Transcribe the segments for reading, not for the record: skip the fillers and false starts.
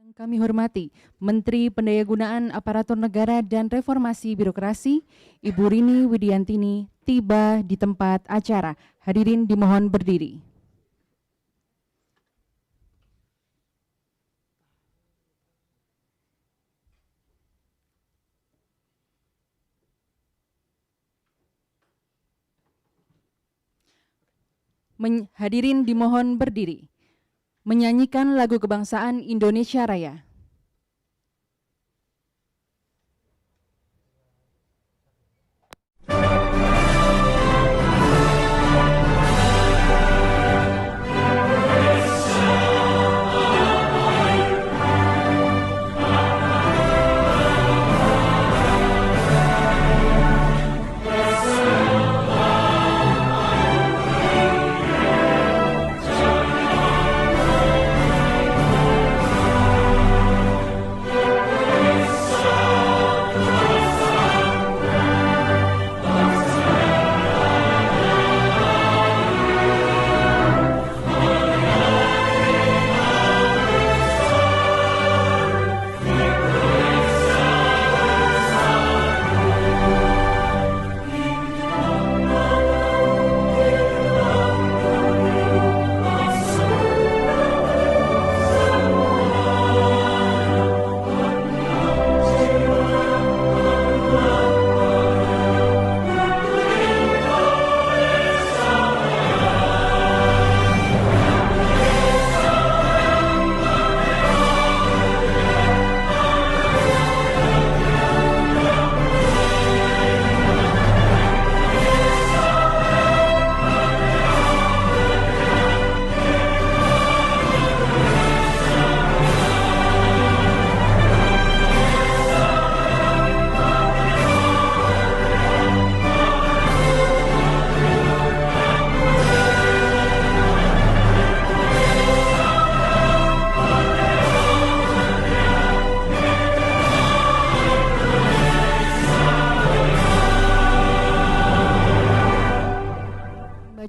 Yang kami hormati Menteri Pendayagunaan Aparatur Negara dan Reformasi Birokrasi, Ibu Rini Widiantini, tiba di tempat acara. Hadirin dimohon berdiri. Hadirin dimohon berdiri. Menyanyikan lagu kebangsaan Indonesia Raya.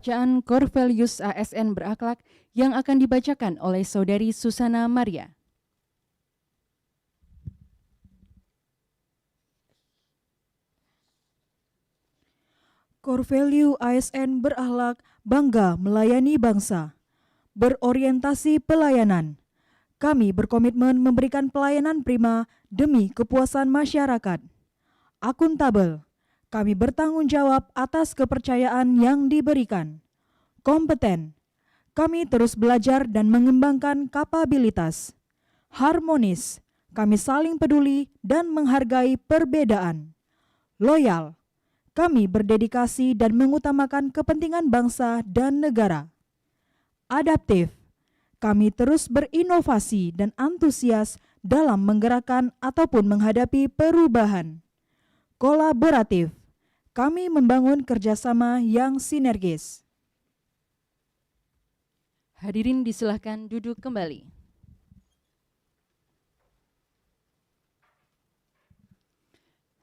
Bacaan Core Values ASN Berakhlak yang akan dibacakan oleh Saudari Susana Maria. Core Value ASN Berakhlak bangga melayani bangsa. Berorientasi pelayanan. Kami berkomitmen memberikan pelayanan prima demi kepuasan masyarakat. Akuntabel. Kami bertanggung jawab atas kepercayaan yang diberikan. Kompeten. Kami terus belajar dan mengembangkan kapabilitas. Harmonis. Kami saling peduli dan menghargai perbedaan. Loyal. Kami berdedikasi dan mengutamakan kepentingan bangsa dan negara. Adaptif. Kami terus berinovasi dan antusias dalam menggerakkan ataupun menghadapi perubahan. Kolaboratif. Kami membangun kerjasama yang sinergis. Hadirin disilahkan duduk kembali.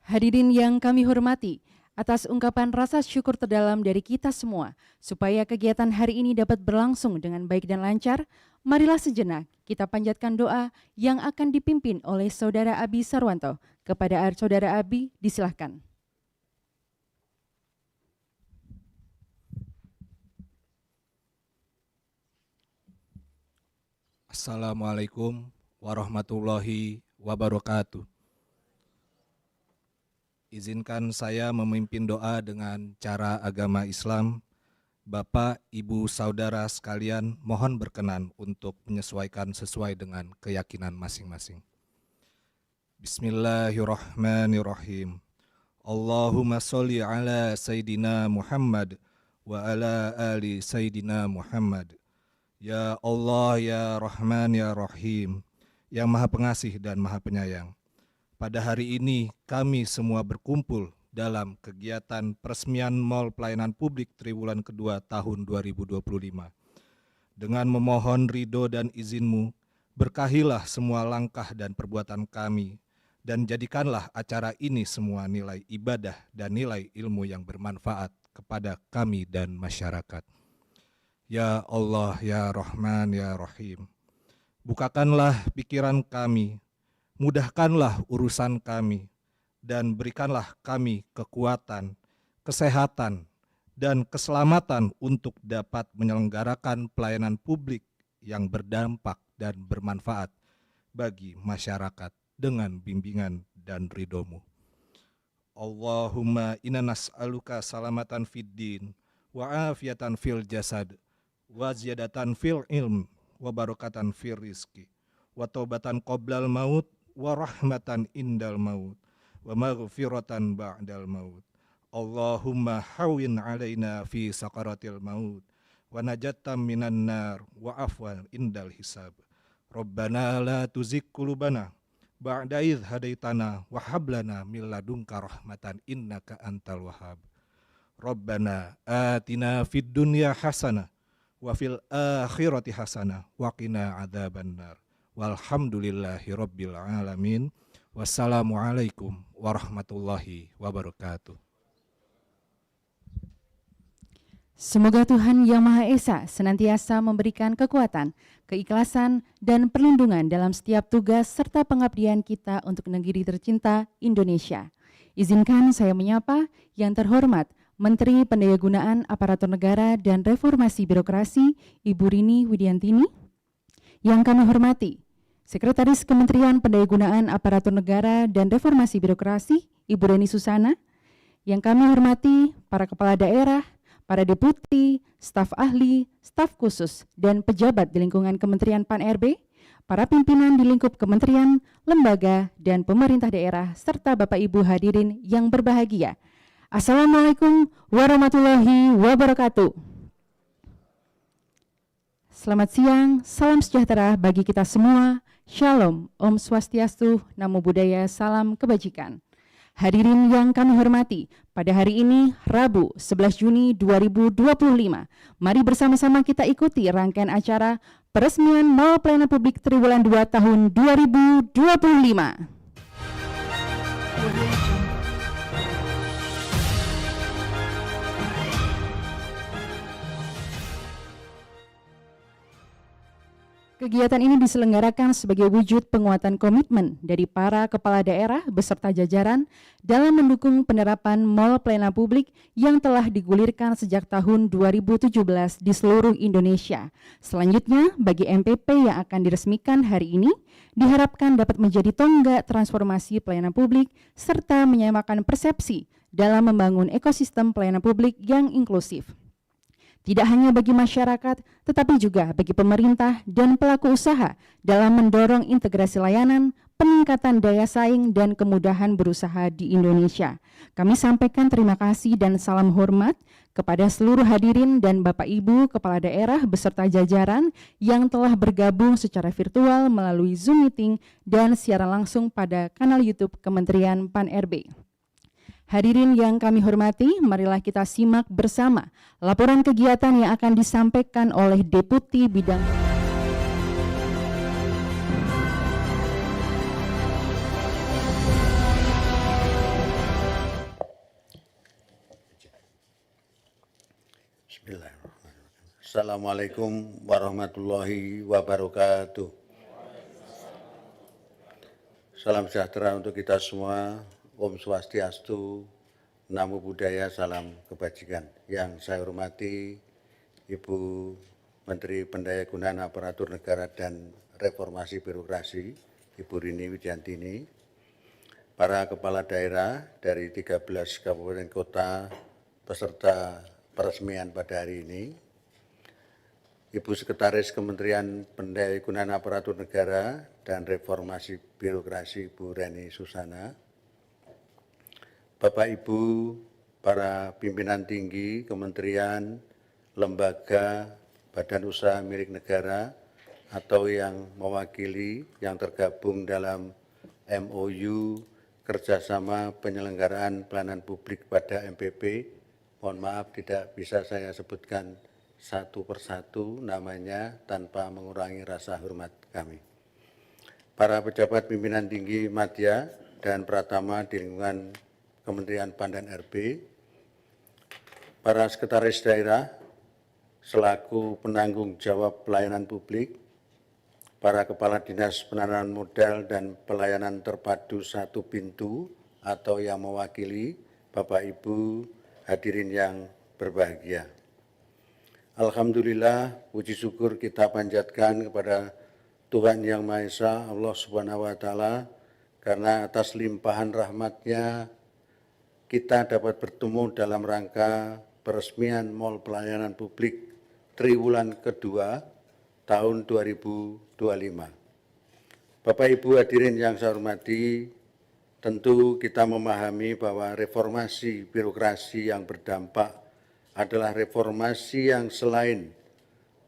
Hadirin yang kami hormati, atas ungkapan rasa syukur terdalam dari kita semua, supaya kegiatan hari ini dapat berlangsung dengan baik dan lancar, marilah sejenak kita panjatkan doa yang akan dipimpin oleh Saudara Abi Sarwanto. Kepada Saudara Abi, disilahkan. Assalamualaikum warahmatullahi wabarakatuh. Izinkan saya memimpin doa dengan cara agama Islam. Bapak, Ibu, Saudara sekalian, mohon berkenan untuk menyesuaikan sesuai dengan keyakinan masing-masing. Bismillahirrahmanirrahim. Allahumma sholli ala Sayyidina Muhammad wa ala ali Sayyidina Muhammad. Ya Allah, ya Rahman, ya Rahim, yang Maha Pengasih dan Maha Penyayang. Pada hari ini kami semua berkumpul dalam kegiatan peresmian Mall Pelayanan Publik Triwulan Kedua tahun 2025. Dengan memohon ridho dan izin-Mu, berkahilah semua langkah dan perbuatan kami, dan jadikanlah acara ini semua nilai ibadah dan nilai ilmu yang bermanfaat kepada kami dan masyarakat. Ya Allah, ya Rahman, ya Rahim, Bukakanlah pikiran kami, mudahkanlah urusan kami, dan berikanlah kami kekuatan, kesehatan, dan keselamatan untuk dapat menyelenggarakan pelayanan publik yang berdampak dan bermanfaat bagi masyarakat dengan bimbingan dan ridho-Mu. Allahumma inna nas'aluka salamatan fid din wa afiatan fil jasad wa ziyadatan fil ilm wa barakatan fil rizki wa taubatan qoblal maut wa rahmatan indal maut wa maghfiratan ba'dal maut. Allahumma hawin alaina fi sakaratil maut wa najatan minan nar wa afwan indal hisab. Rabbana la tuzigh qulubana ba'da idh hadaitana wa hab lana min ladunka rahmatan innaka antal wahhab. Rabbana atina fid dunya hasanah wa fil akhirati hasanah wa qina adzabannar. Walhamdulillahi rabbil alamin. Wassalamualaikum warahmatullahi wabarakatuh. Semoga Tuhan Yang Maha Esa senantiasa memberikan kekuatan, keikhlasan, dan perlindungan dalam setiap tugas serta pengabdian kita untuk negeri tercinta Indonesia. Izinkan saya menyapa yang terhormat Menteri Pendayagunaan Aparatur Negara dan Reformasi Birokrasi, Ibu Rini Widiantini. Yang kami hormati Sekretaris Kementerian Pendayagunaan Aparatur Negara dan Reformasi Birokrasi, Ibu Reni Susana. Yang kami hormati para kepala daerah, para deputi, staf ahli, staf khusus, dan pejabat di lingkungan Kementerian Pan-RB, para pimpinan di lingkup kementerian, lembaga, dan pemerintah daerah, serta Bapak Ibu hadirin yang berbahagia. Assalamualaikum warahmatullahi wabarakatuh. Selamat siang, salam sejahtera bagi kita semua. Shalom, Om Swastiastu, Namo Buddhaya, salam kebajikan. Hadirin yang kami hormati, pada hari ini Rabu 11 Juni 2025, mari bersama-sama kita ikuti rangkaian acara peresmian Mall Pelayanan Publik Triwulan 2 tahun 2025. Kegiatan ini diselenggarakan sebagai wujud penguatan komitmen dari para kepala daerah beserta jajaran dalam mendukung penerapan Mall Pelayanan Publik yang telah digulirkan sejak tahun 2017 di seluruh Indonesia. Selanjutnya, bagi MPP yang akan diresmikan hari ini, diharapkan dapat menjadi tonggak transformasi pelayanan publik serta menyamakan persepsi dalam membangun ekosistem pelayanan publik yang inklusif. Tidak hanya bagi masyarakat, tetapi juga bagi pemerintah dan pelaku usaha dalam mendorong integrasi layanan, peningkatan daya saing, dan kemudahan berusaha di Indonesia. Kami sampaikan terima kasih dan salam hormat kepada seluruh hadirin dan Bapak Ibu Kepala Daerah beserta jajaran yang telah bergabung secara virtual melalui Zoom Meeting dan siaran langsung pada kanal YouTube Kementerian Pan-RB. Hadirin yang kami hormati, marilah kita simak bersama laporan kegiatan yang akan disampaikan oleh Deputi Bidang Bismillahirrahmanirrahim. Assalamualaikum warahmatullahi wabarakatuh. Salam sejahtera untuk kita semua. Om Swastiastu, Namo Buddhaya, salam kebajikan. Yang saya hormati Ibu Menteri Pendayagunaan Aparatur Negara dan Reformasi Birokrasi, Ibu Rini Widiantini, para kepala daerah dari 13 kabupaten kota peserta peresmian pada hari ini, Ibu Sekretaris Kementerian Pendayagunaan Aparatur Negara dan Reformasi Birokrasi, Ibu Reni Susana, Bapak Ibu, para pimpinan tinggi kementerian, lembaga, badan usaha milik negara, atau yang mewakili yang tergabung dalam MOU kerjasama penyelenggaraan pelayanan publik pada MPP. Mohon maaf tidak bisa saya sebutkan satu persatu namanya tanpa mengurangi rasa hormat kami. Para pejabat pimpinan tinggi madya dan pratama di lingkungan Kementerian Pan dan RB, para sekretaris daerah selaku penanggung jawab pelayanan publik, para Kepala Dinas Penanaman Modal dan Pelayanan Terpadu Satu Pintu atau yang mewakili Bapak Ibu hadirin yang berbahagia. Alhamdulillah, puji syukur kita panjatkan kepada Tuhan Yang Maha Esa, Allah Subhanahu wa Ta'ala, karena atas limpahan rahmat-Nya kita dapat bertemu dalam rangka peresmian Mall Pelayanan Publik triwulan kedua tahun 2025. Bapak Ibu hadirin yang saya hormati, tentu kita memahami bahwa reformasi birokrasi yang berdampak adalah reformasi yang selain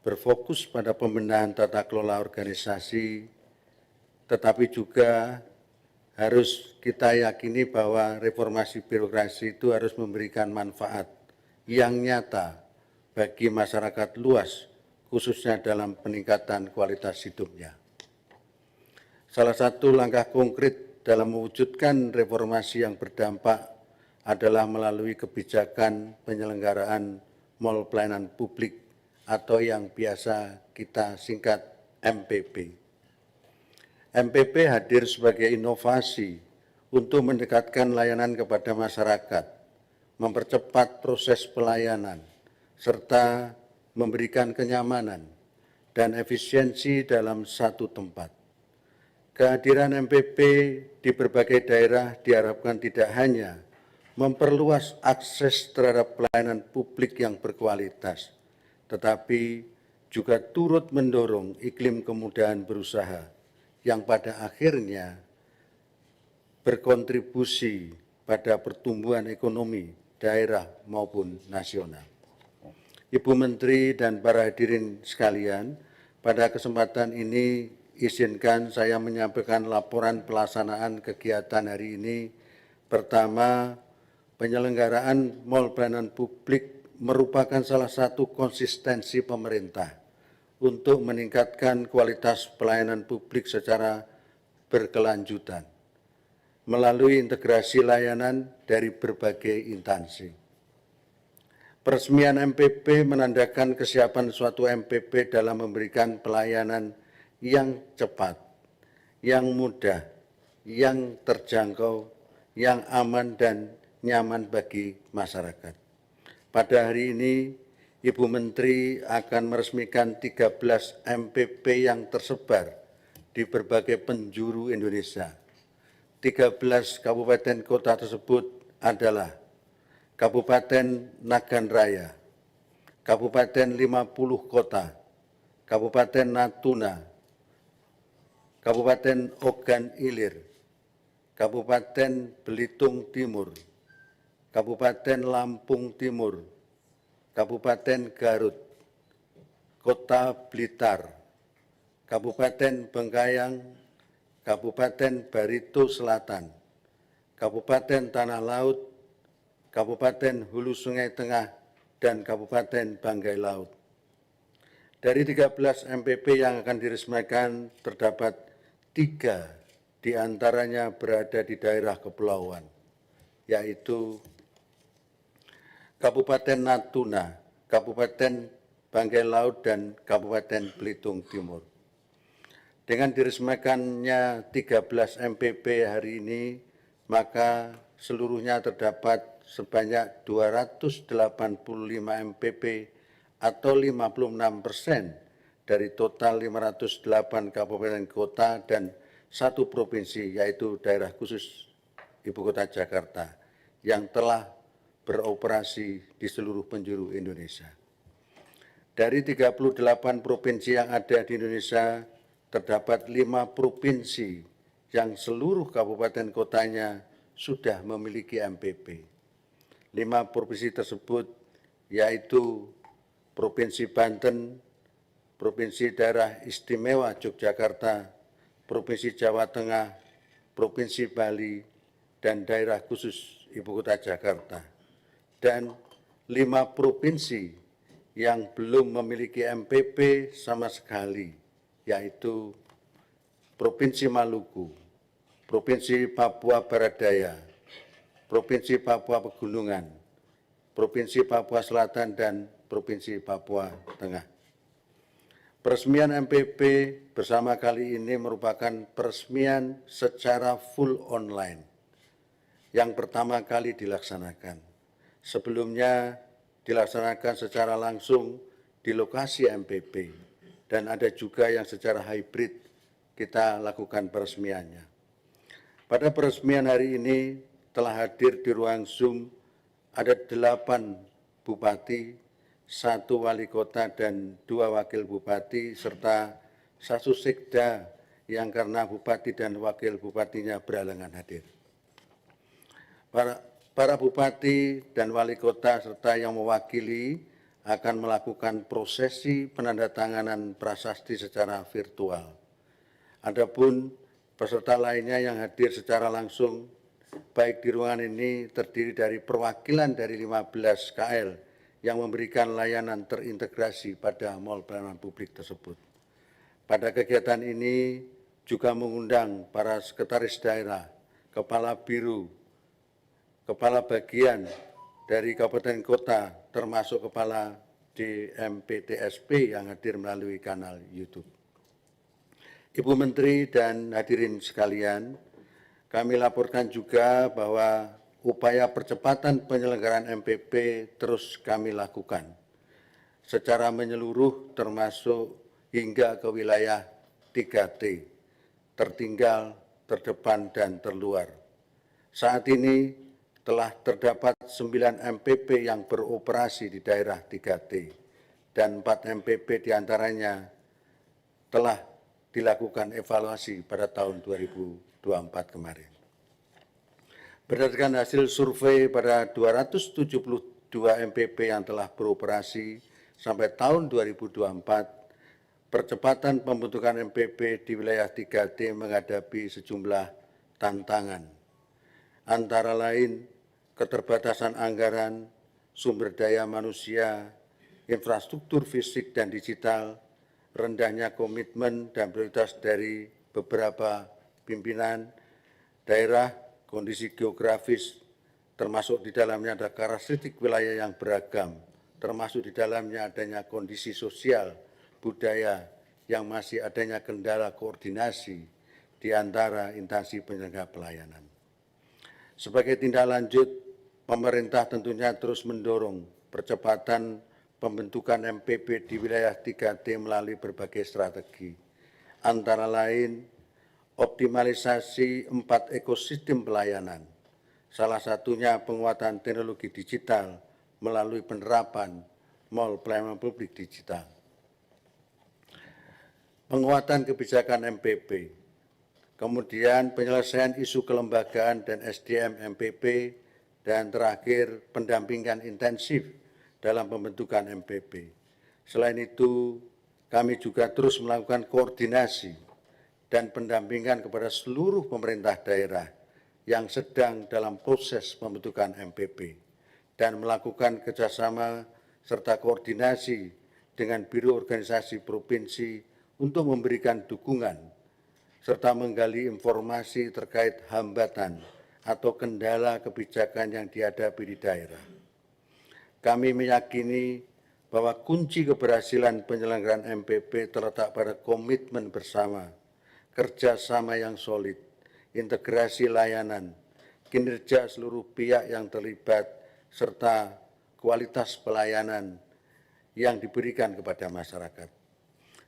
berfokus pada pembenahan tata kelola organisasi, tetapi juga harus kita yakini bahwa reformasi birokrasi itu harus memberikan manfaat yang nyata bagi masyarakat luas, khususnya dalam peningkatan kualitas hidupnya. Salah satu langkah konkret dalam mewujudkan reformasi yang berdampak adalah melalui kebijakan penyelenggaraan Mall Pelayanan Publik atau yang biasa kita singkat MPP. MPP hadir sebagai inovasi untuk mendekatkan layanan kepada masyarakat, mempercepat proses pelayanan, serta memberikan kenyamanan dan efisiensi dalam satu tempat. Kehadiran MPP di berbagai daerah diharapkan tidak hanya memperluas akses terhadap pelayanan publik yang berkualitas, tetapi juga turut mendorong iklim kemudahan berusaha yang pada akhirnya berkontribusi pada pertumbuhan ekonomi daerah maupun nasional. Ibu Menteri dan para hadirin sekalian, pada kesempatan ini izinkan saya menyampaikan laporan pelaksanaan kegiatan hari ini. Pertama, penyelenggaraan Mall Pelayanan Publik merupakan salah satu konsistensi pemerintah untuk meningkatkan kualitas pelayanan publik secara berkelanjutan melalui integrasi layanan dari berbagai instansi. Peresmian MPP menandakan kesiapan suatu MPP dalam memberikan pelayanan yang cepat, yang mudah, yang terjangkau, yang aman dan nyaman bagi masyarakat. Pada hari ini, Ibu Menteri akan meresmikan 13 MPP yang tersebar di berbagai penjuru Indonesia. 13 kabupaten kota tersebut adalah Kabupaten Nagan Raya, Kabupaten 50 Kota, Kabupaten Natuna, Kabupaten Ogan Ilir, Kabupaten Belitung Timur, Kabupaten Lampung Timur, Kabupaten Garut, Kota Blitar, Kabupaten Bengkayang, Kabupaten Barito Selatan, Kabupaten Tanah Laut, Kabupaten Hulu Sungai Tengah, dan Kabupaten Banggai Laut. Dari 13 MPP yang akan diresmikan, terdapat 3 di antaranya berada di daerah kepulauan, yaitu Kabupaten Natuna, Kabupaten Banggai Laut, dan Kabupaten Belitung Timur. Dengan diresmikannya 13 MPP hari ini, maka seluruhnya terdapat sebanyak 285 MPP atau 56% dari total 508 kabupaten kota dan 1 provinsi, yaitu daerah khusus Ibu Kota Jakarta, yang telah beroperasi di seluruh penjuru Indonesia. Dari 38 provinsi yang ada di Indonesia, terdapat 5 provinsi yang seluruh kabupaten kotanya sudah memiliki MPP. 5 provinsi tersebut yaitu Provinsi Banten, Provinsi Daerah Istimewa Yogyakarta, Provinsi Jawa Tengah, Provinsi Bali, dan daerah khusus Ibu Kota Jakarta. Dan 5 provinsi yang belum memiliki MPP sama sekali, yaitu Provinsi Maluku, Provinsi Papua Barat Daya, Provinsi Papua Pegunungan, Provinsi Papua Selatan, dan Provinsi Papua Tengah. Peresmian MPP bersama kali ini merupakan peresmian secara full online yang pertama kali dilaksanakan. Sebelumnya dilaksanakan secara langsung di lokasi MPP dan ada juga yang secara hybrid kita lakukan peresmiannya. Pada peresmian hari ini telah hadir di ruang Zoom ada 8 bupati, 1 wali kota dan 2 wakil bupati serta 1 sekda yang karena bupati dan wakil bupatinya berhalangan hadir. Para bupati dan wali kota serta yang mewakili akan melakukan prosesi penandatanganan prasasti secara virtual. Adapun peserta lainnya yang hadir secara langsung baik di ruangan ini terdiri dari perwakilan dari 15 KL yang memberikan layanan terintegrasi pada mall pelayanan publik tersebut. Pada kegiatan ini juga mengundang para sekretaris daerah, kepala biru, kepala bagian dari kabupaten kota, termasuk kepala DMPTSP yang hadir melalui kanal YouTube. Ibu Menteri dan hadirin sekalian, kami laporkan juga bahwa upaya percepatan penyelenggaraan MPP terus kami lakukan secara menyeluruh termasuk hingga ke wilayah 3T, tertinggal, terdepan, dan terluar. Saat ini telah terdapat 9 MPP yang beroperasi di daerah 3T dan 4 MPP diantaranya telah dilakukan evaluasi pada tahun 2024 kemarin. Berdasarkan hasil survei pada 272 MPP yang telah beroperasi sampai tahun 2024, percepatan pembentukan MPP di wilayah 3T menghadapi sejumlah tantangan, antara lain keterbatasan anggaran, sumber daya manusia, infrastruktur fisik dan digital, rendahnya komitmen dan prioritas dari beberapa pimpinan daerah, kondisi geografis, termasuk di dalamnya ada karakteristik wilayah yang beragam, termasuk di dalamnya adanya kondisi sosial, budaya, yang masih adanya kendala koordinasi di antara instansi penyelenggara pelayanan. Sebagai tindak lanjut, pemerintah tentunya terus mendorong percepatan pembentukan MPP di wilayah 3T melalui berbagai strategi, antara lain optimalisasi 4 ekosistem pelayanan, salah satunya penguatan teknologi digital melalui penerapan mall pelayanan publik digital. Penguatan kebijakan MPP, kemudian penyelesaian isu kelembagaan dan SDM MPP, dan terakhir pendampingan intensif dalam pembentukan MPP. Selain itu, kami juga terus melakukan koordinasi dan pendampingan kepada seluruh pemerintah daerah yang sedang dalam proses pembentukan MPP dan melakukan kerjasama serta koordinasi dengan Biro Organisasi Provinsi untuk memberikan dukungan serta menggali informasi terkait hambatan atau kendala kebijakan yang dihadapi di daerah. Kami meyakini bahwa kunci keberhasilan penyelenggaraan MPP terletak pada komitmen bersama, kerjasama yang solid, integrasi layanan, kinerja seluruh pihak yang terlibat, serta kualitas pelayanan yang diberikan kepada masyarakat.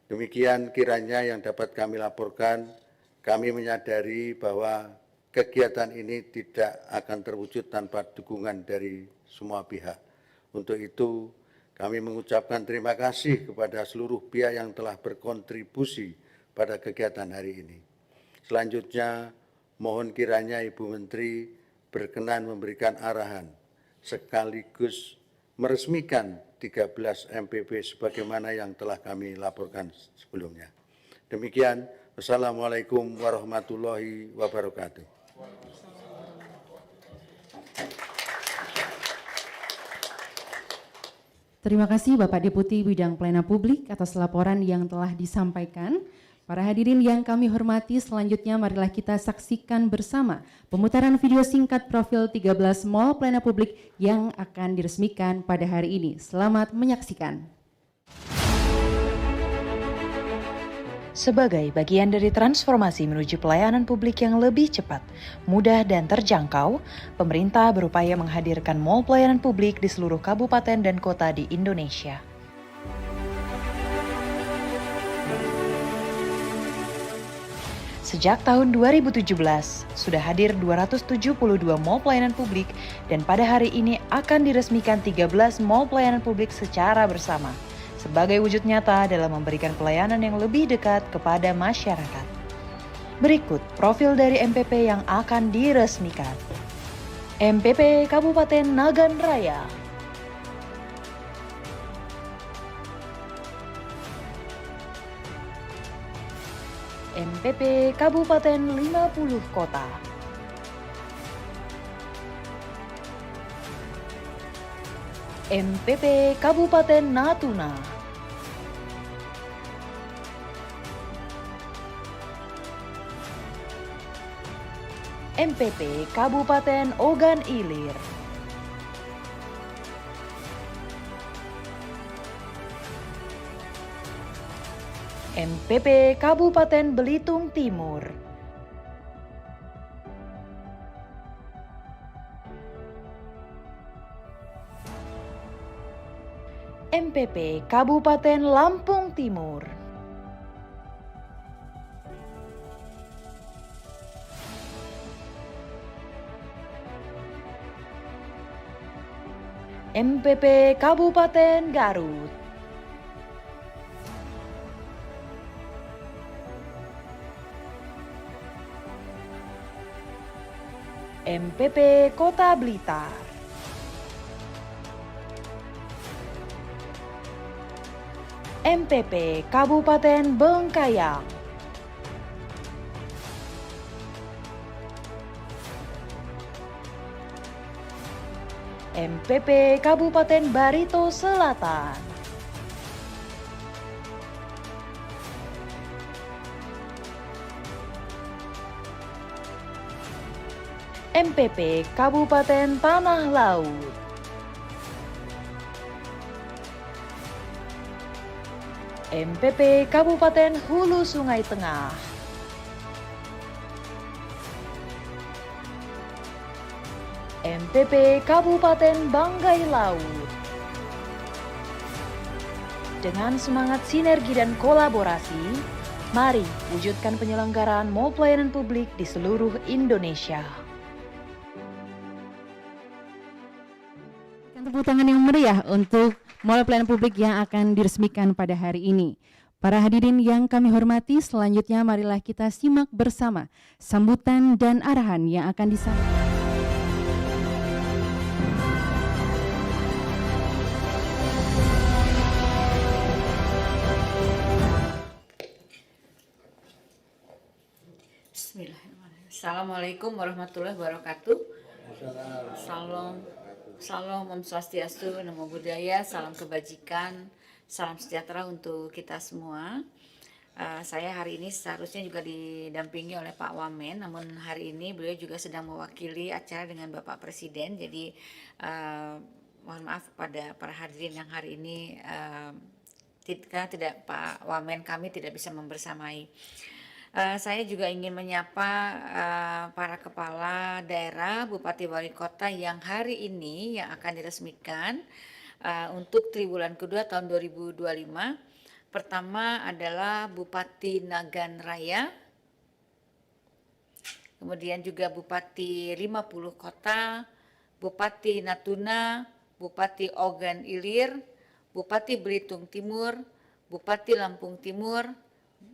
Demikian kiranya yang dapat kami laporkan. Kami menyadari bahwa kegiatan ini tidak akan terwujud tanpa dukungan dari semua pihak. Untuk itu, kami mengucapkan terima kasih kepada seluruh pihak yang telah berkontribusi pada kegiatan hari ini. Selanjutnya, mohon kiranya Ibu Menteri berkenan memberikan arahan sekaligus meresmikan 13 MPP sebagaimana yang telah kami laporkan sebelumnya. Demikian, wassalamualaikum warahmatullahi wabarakatuh. Terima kasih Bapak Deputi Bidang Pelayanan Publik atas laporan yang telah disampaikan. Para hadirin yang kami hormati, selanjutnya marilah kita saksikan bersama pemutaran video singkat profil 13 Mall Pelayanan Publik yang akan diresmikan pada hari ini. Selamat menyaksikan. Sebagai bagian dari transformasi menuju pelayanan publik yang lebih cepat, mudah, dan terjangkau, pemerintah berupaya menghadirkan mall pelayanan publik di seluruh kabupaten dan kota di Indonesia. Sejak tahun 2017, sudah hadir 272 mall pelayanan publik dan pada hari ini akan diresmikan 13 mall pelayanan publik secara bersama sebagai wujud nyata dalam memberikan pelayanan yang lebih dekat kepada masyarakat. Berikut profil dari MPP yang akan diresmikan. MPP Kabupaten Nagan Raya. MPP Kabupaten 50 Kota. MPP Kabupaten Natuna. MPP Kabupaten Ogan Ilir. MPP Kabupaten Belitung Timur. MPP Kabupaten Lampung Timur. MPP Kabupaten Garut. MPP Kota Blitar. MPP Kabupaten Bengkayang. MPP Kabupaten Barito Selatan. MPP Kabupaten Tanah Laut. MPP Kabupaten Hulu Sungai Tengah. MPP Kabupaten Banggai Laut. Dengan semangat sinergi dan kolaborasi, mari wujudkan penyelenggaraan mall pelayanan publik di seluruh Indonesia. Tepuk tangan yang meriah untuk mall pelayanan publik yang akan diresmikan pada hari ini. Para hadirin yang kami hormati, selanjutnya marilah kita simak bersama sambutan dan arahan yang akan disampaikan. Bismillahirrahmanirrahim. Assalamualaikum warahmatullahi wabarakatuh. Salam Om Swastiastu, Namo Buddhaya, salam kebajikan, salam sejahtera untuk kita semua. Saya hari ini seharusnya juga didampingi oleh Pak Wamen, namun hari ini beliau juga sedang mewakili acara dengan Bapak Presiden. Jadi mohon maaf kepada para hadirin yang hari ini tidak Pak Wamen kami tidak bisa membersamai. Saya juga ingin menyapa para kepala daerah, bupati wali kota yang hari ini yang akan diresmikan untuk triwulan kedua tahun 2025. Pertama adalah Bupati Nagan Raya, kemudian juga Bupati 50 Kota, Bupati Natuna, Bupati Ogan Ilir, Bupati Belitung Timur, Bupati Lampung Timur,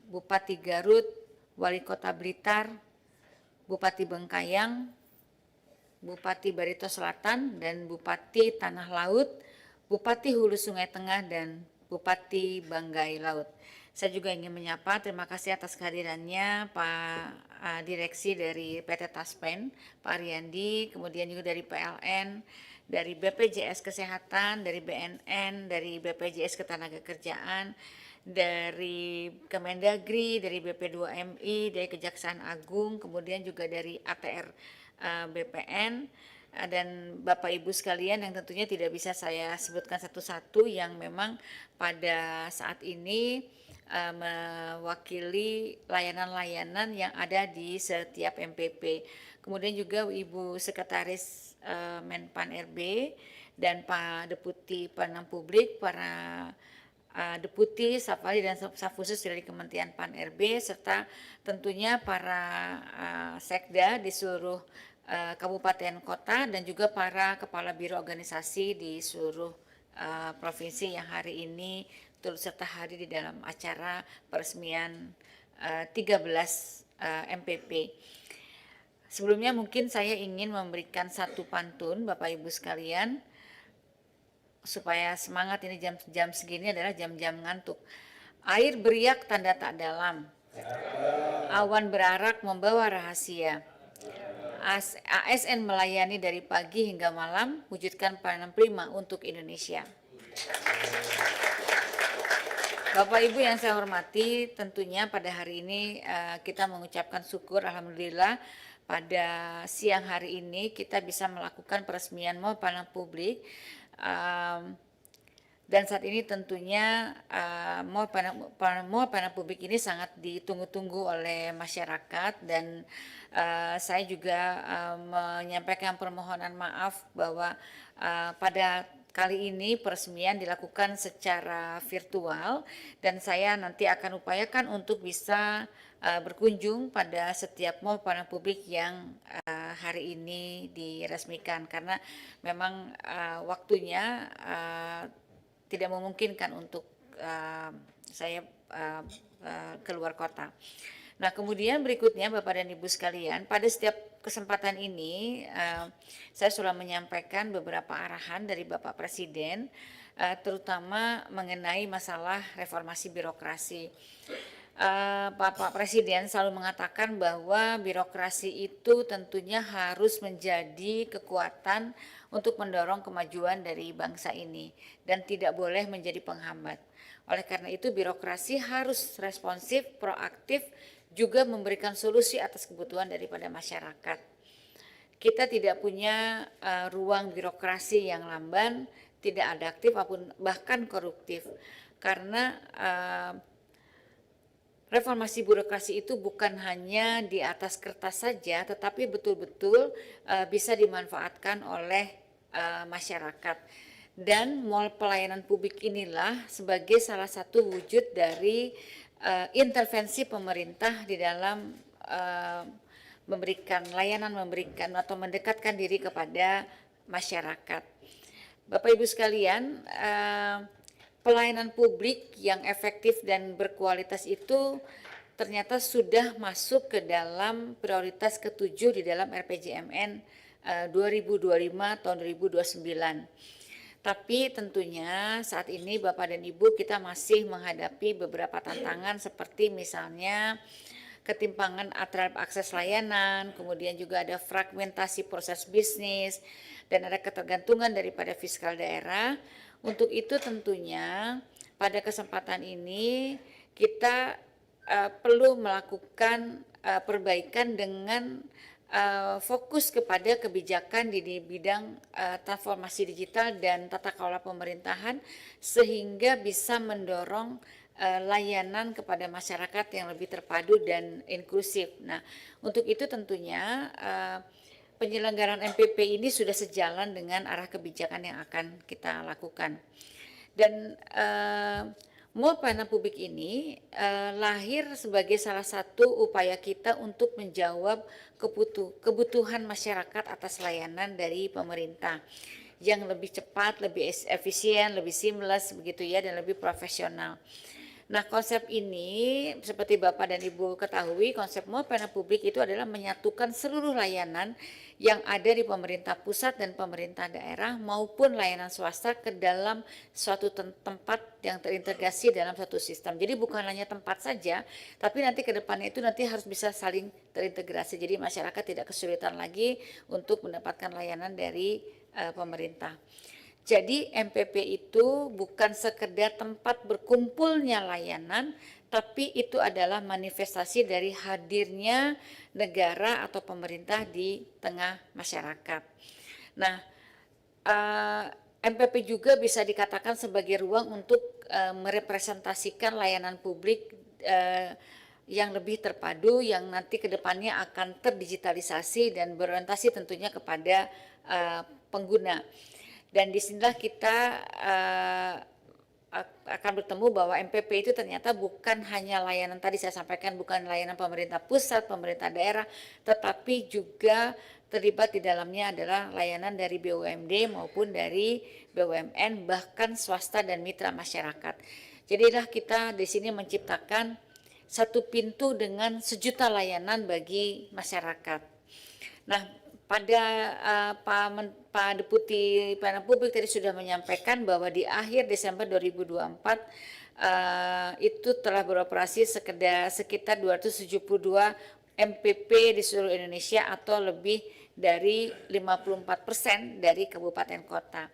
Bupati Garut, Wali Kota Blitar, Bupati Bengkayang, Bupati Barito Selatan, dan Bupati Tanah Laut, Bupati Hulu Sungai Tengah, dan Bupati Banggai Laut. Saya juga ingin menyapa, terima kasih atas kehadirannya Pak Direksi dari PT Taspen, Pak Ariandi, kemudian juga dari PLN, dari BPJS Kesehatan, dari BNN, dari BPJS Ketenagakerjaan, dari Kemendagri, dari BP2MI, dari Kejaksaan Agung, kemudian juga dari ATR BPN, dan Bapak Ibu sekalian yang tentunya tidak bisa saya sebutkan satu-satu yang memang pada saat ini mewakili layanan-layanan yang ada di setiap MPP. Kemudian juga Ibu Sekretaris Menpan RB dan Pak Deputi Pelayanan Publik, para Deputi, Staf Ahli dan Staf Khusus dari Kementerian Pan RB, serta tentunya para sekda di seluruh kabupaten kota dan juga para kepala biro organisasi di seluruh provinsi yang hari ini turut serta hadir di dalam acara peresmian 13 MPP. Sebelumnya mungkin saya ingin memberikan satu pantun Bapak Ibu sekalian, supaya semangat. Ini jam segini adalah jam-jam ngantuk. Air beriak tanda tak dalam, awan berarak membawa rahasia. ASN melayani dari pagi hingga malam, wujudkan pelayanan prima untuk Indonesia. Bapak Ibu yang saya hormati, tentunya pada hari ini kita mengucapkan syukur, alhamdulillah pada siang hari ini kita bisa melakukan peresmian Mall Pelayanan Publik. Dan saat ini tentunya Mall Pelayanan Publik ini sangat ditunggu-tunggu oleh masyarakat, dan saya juga menyampaikan permohonan maaf bahwa pada kali ini peresmian dilakukan secara virtual, dan saya nanti akan upayakan untuk bisa berkunjung pada setiap Mall Pelayanan Publik yang hari ini diresmikan, karena memang waktunya tidak memungkinkan untuk saya keluar kota. Nah, kemudian berikutnya Bapak dan Ibu sekalian, pada setiap kesempatan ini saya sudah menyampaikan beberapa arahan dari Bapak Presiden, terutama mengenai masalah reformasi birokrasi. Bapak Presiden selalu mengatakan bahwa birokrasi itu tentunya harus menjadi kekuatan untuk mendorong kemajuan dari bangsa ini dan tidak boleh menjadi penghambat. Oleh karena itu birokrasi harus responsif, proaktif, juga memberikan solusi atas kebutuhan daripada masyarakat. Kita tidak punya ruang birokrasi yang lamban, tidak adaptif maupun bahkan koruptif, karena reformasi birokrasi itu bukan hanya di atas kertas saja, tetapi betul-betul bisa dimanfaatkan oleh masyarakat. Dan Mall Pelayanan Publik inilah sebagai salah satu wujud dari intervensi pemerintah di dalam memberikan layanan, memberikan atau mendekatkan diri kepada masyarakat. Bapak Ibu sekalian, pelayanan publik yang efektif dan berkualitas itu ternyata sudah masuk ke dalam prioritas ke-7 di dalam RPJMN 2025 tahun 2029. Tapi tentunya saat ini Bapak dan Ibu kita masih menghadapi beberapa tantangan, seperti misalnya ketimpangan terhadap akses layanan, kemudian juga ada fragmentasi proses bisnis, dan ada ketergantungan daripada fiskal daerah. Untuk itu tentunya pada kesempatan ini kita perlu melakukan perbaikan dengan fokus kepada kebijakan di bidang transformasi digital dan tata kelola pemerintahan, sehingga bisa mendorong layanan kepada masyarakat yang lebih terpadu dan inklusif. Nah, untuk itu tentunya penyelenggaraan MPP ini sudah sejalan dengan arah kebijakan yang akan kita lakukan. Dan Mall Pelayanan Publik ini lahir sebagai salah satu upaya kita untuk menjawab kebutuhan masyarakat atas layanan dari pemerintah yang lebih cepat, lebih efisien, lebih seamless begitu ya, dan lebih profesional. Nah, konsep ini seperti Bapak dan Ibu ketahui, konsep Mall Pelayanan Publik itu adalah menyatukan seluruh layanan yang ada di pemerintah pusat dan pemerintah daerah maupun layanan swasta ke dalam suatu tempat yang terintegrasi dalam satu sistem. Jadi bukan hanya tempat saja, tapi nanti ke depannya itu nanti harus bisa saling terintegrasi. Jadi masyarakat tidak kesulitan lagi untuk mendapatkan layanan dari pemerintah. Jadi MPP itu bukan sekedar tempat berkumpulnya layanan, tapi itu adalah manifestasi dari hadirnya negara atau pemerintah di tengah masyarakat. Nah, MPP juga bisa dikatakan sebagai ruang untuk merepresentasikan layanan publik yang lebih terpadu, yang nanti ke depannya akan terdigitalisasi dan berorientasi tentunya kepada pengguna. Dan disinilah kita akan bertemu bahwa MPP itu ternyata bukan hanya layanan, tadi saya sampaikan, bukan layanan pemerintah pusat, pemerintah daerah, tetapi juga terlibat di dalamnya adalah layanan dari BUMD maupun dari BUMN, bahkan swasta dan mitra masyarakat. Jadilah kita di sini menciptakan satu pintu dengan sejuta layanan bagi masyarakat. Nah, pada Pak Deputi Pelayanan Publik tadi sudah menyampaikan bahwa di akhir Desember 2024 itu telah beroperasi sekitar 272 MPP di seluruh Indonesia atau lebih dari 54% dari kabupaten kota.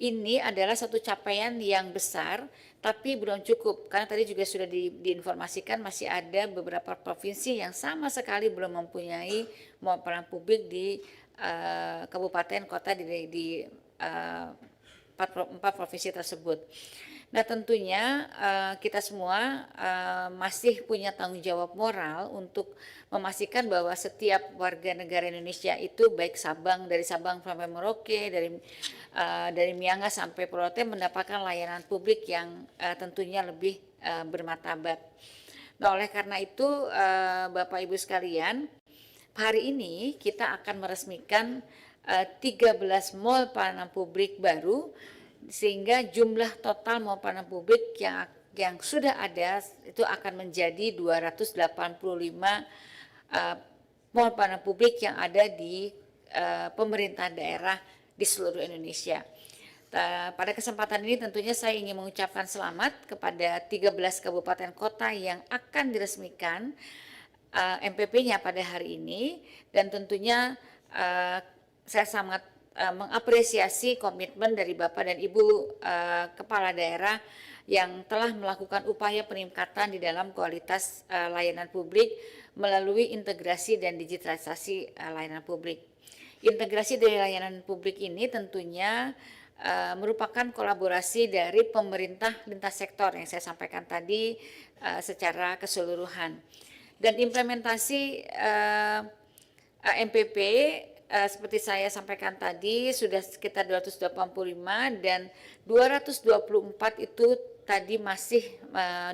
Ini adalah satu capaian yang besar, tapi belum cukup karena tadi juga sudah diinformasikan masih ada beberapa provinsi yang sama sekali belum mempunyai mall pelayanan publik di kabupaten kota di 4 provinsi tersebut. Nah, tentunya kita semua masih punya tanggung jawab moral untuk memastikan bahwa setiap warga negara Indonesia itu, baik dari Sabang sampai Merauke, dari Miangas sampai Pulau Rote, mendapatkan layanan publik yang tentunya lebih bermartabat. Nah, oleh karena itu Bapak Ibu sekalian, hari ini kita akan meresmikan 13 mall pelayanan publik baru, sehingga jumlah total mall pelayanan publik yang sudah ada itu akan menjadi 285 mall pelayanan publik yang ada di pemerintah daerah di seluruh Indonesia. Pada kesempatan ini tentunya saya ingin mengucapkan selamat kepada 13 kabupaten kota yang akan diresmikan MPP-nya pada hari ini, dan tentunya saya sangat mengapresiasi komitmen dari Bapak dan Ibu Kepala Daerah yang telah melakukan upaya peningkatan di dalam kualitas layanan publik melalui integrasi dan digitalisasi layanan publik. Integrasi dari layanan publik ini tentunya merupakan kolaborasi dari pemerintah lintas sektor yang saya sampaikan tadi secara keseluruhan. Dan implementasi MPP seperti saya sampaikan tadi sudah sekitar 285 dan 224 itu tadi masih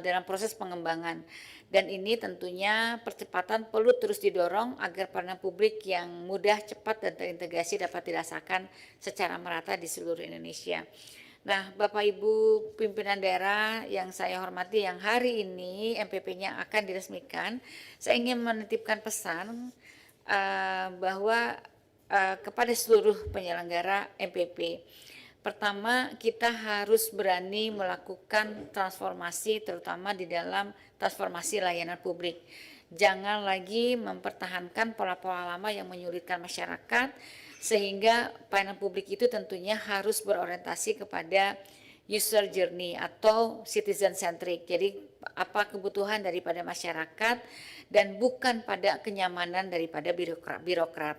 dalam proses pengembangan. Dan ini tentunya percepatan perlu terus didorong agar pelayanan publik yang mudah, cepat, dan terintegrasi dapat dirasakan secara merata di seluruh Indonesia. Nah, Bapak Ibu pimpinan daerah yang saya hormati, yang hari ini MPP-nya akan diresmikan, saya ingin menitipkan pesan bahwa kepada seluruh penyelenggara MPP. Pertama, kita harus berani melakukan transformasi, terutama di dalam transformasi layanan publik. Jangan lagi mempertahankan pola-pola lama yang menyulitkan masyarakat, sehingga pelayanan publik itu tentunya harus berorientasi kepada user journey atau citizen centric. Jadi apa kebutuhan daripada masyarakat dan bukan pada kenyamanan daripada birokrat.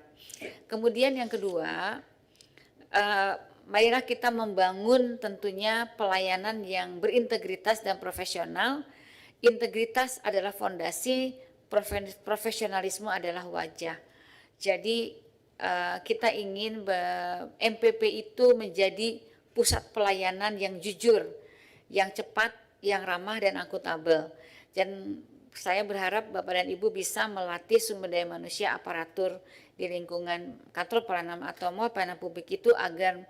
Kemudian yang kedua, marilah kita membangun tentunya pelayanan yang berintegritas dan profesional. Integritas adalah fondasi, profesionalisme adalah wajah. Jadi kita ingin MPP itu menjadi pusat pelayanan yang jujur, yang cepat, yang ramah dan akuntabel. Dan saya berharap Bapak dan Ibu bisa melatih sumber daya manusia aparatur di lingkungan kantor pelayanan atau mall pelayanan publik itu agar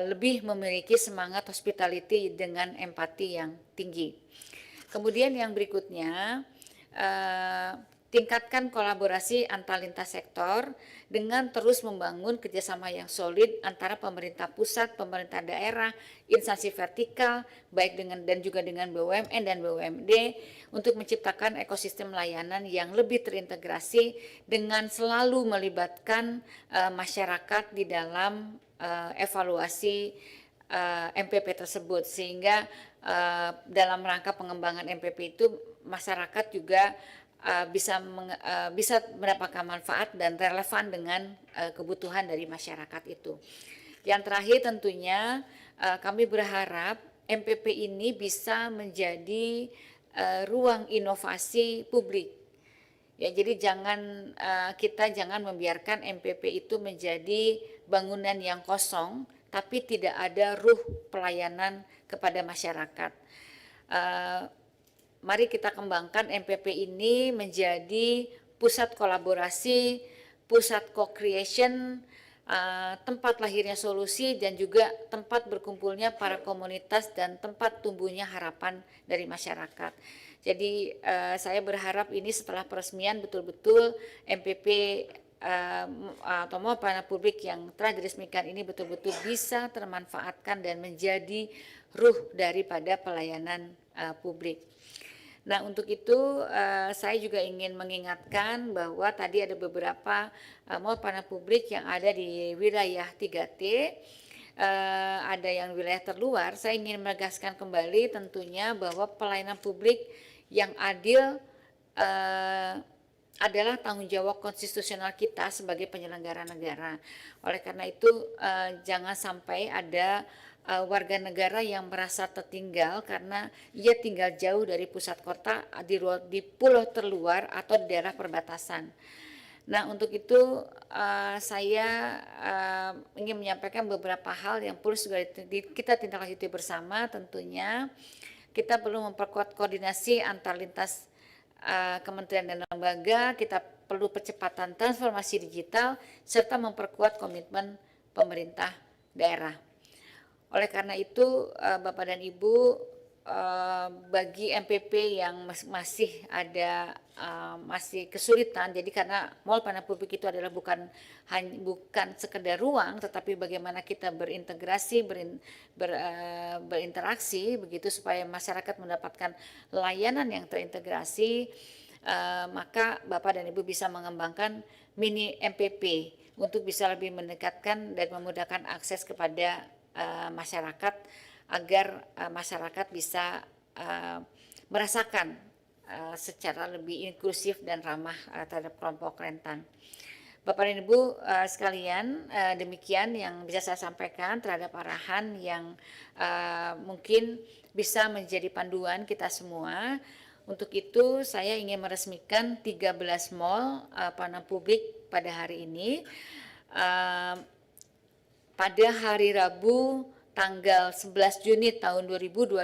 lebih memiliki semangat hospitality dengan empati yang tinggi. Kemudian yang berikutnya, tingkatkan kolaborasi antar lintas sektor dengan terus membangun kerjasama yang solid antara pemerintah pusat, pemerintah daerah, instansi vertikal, baik dan juga dengan BUMN dan BUMD untuk menciptakan ekosistem layanan yang lebih terintegrasi dengan selalu melibatkan masyarakat di dalam evaluasi MPP tersebut, sehingga dalam rangka pengembangan MPP itu masyarakat juga bisa mendapatkan manfaat dan relevan dengan kebutuhan dari masyarakat itu. Yang terakhir tentunya kami berharap MPP ini bisa menjadi ruang inovasi publik. Ya, jadi kita jangan membiarkan MPP itu menjadi bangunan yang kosong, tapi tidak ada ruh pelayanan kepada masyarakat. Mari kita kembangkan MPP ini menjadi pusat kolaborasi, pusat co-creation, tempat lahirnya solusi, dan juga tempat berkumpulnya para komunitas dan tempat tumbuhnya harapan dari masyarakat. Jadi saya berharap ini setelah peresmian betul-betul MPP atau mall pelayanan publik yang telah diresmikan ini betul-betul bisa termanfaatkan dan menjadi ruh daripada pelayanan publik. Nah, untuk itu saya juga ingin mengingatkan bahwa tadi ada beberapa mall pelayanan publik yang ada di wilayah 3T, ada yang wilayah terluar. Saya ingin menegaskan kembali tentunya bahwa pelayanan publik yang adil adalah tanggung jawab konstitusional kita sebagai penyelenggara negara. Oleh karena itu jangan sampai ada warga negara yang merasa tertinggal karena ia tinggal jauh dari pusat kota, di pulau terluar atau di daerah perbatasan. Nah, untuk itu saya ingin menyampaikan beberapa hal yang perlu kita tindak lanjuti bersama. Tentunya kita perlu memperkuat koordinasi antar lintas kementerian dan lembaga, kita perlu percepatan transformasi digital, serta memperkuat komitmen pemerintah daerah. Oleh karena itu, Bapak dan Ibu, bagi MPP yang masih ada masih kesulitan, jadi karena mall pelayanan publik itu adalah bukan sekedar ruang, tetapi bagaimana kita berintegrasi, berinteraksi begitu supaya masyarakat mendapatkan layanan yang terintegrasi, maka Bapak dan Ibu bisa mengembangkan mini MPP untuk bisa lebih mendekatkan dan memudahkan akses kepada masyarakat agar masyarakat bisa merasakan secara lebih inklusif dan ramah terhadap kelompok rentan. Bapak dan Ibu sekalian, demikian yang bisa saya sampaikan terhadap arahan yang mungkin bisa menjadi panduan kita semua. Untuk itu saya ingin meresmikan 13 mall pelayanan publik pada hari ini. Pada hari Rabu tanggal 11 Juni tahun 2025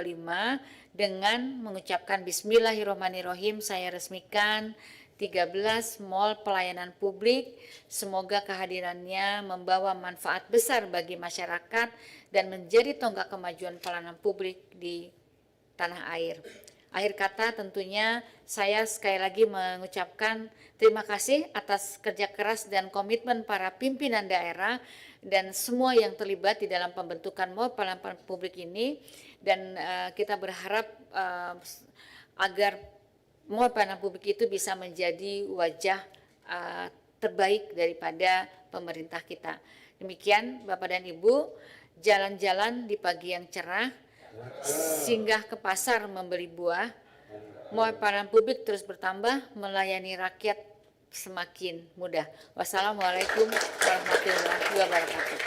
dengan mengucapkan Bismillahirrahmanirrahim, saya resmikan 13 mall pelayanan publik. Semoga kehadirannya membawa manfaat besar bagi masyarakat dan menjadi tonggak kemajuan pelayanan publik di tanah air. Akhir kata tentunya saya sekali lagi mengucapkan terima kasih atas kerja keras dan komitmen para pimpinan daerah dan semua yang terlibat di dalam pembentukan mall pelayanan publik ini, dan kita berharap agar mall pelayanan publik itu bisa menjadi wajah terbaik daripada pemerintah kita. Demikian Bapak dan Ibu, jalan-jalan di pagi yang cerah, singgah ke pasar membeli buah, mall pelayanan publik terus bertambah, melayani rakyat semakin mudah. Wassalamualaikum warahmatullahi wabarakatuh.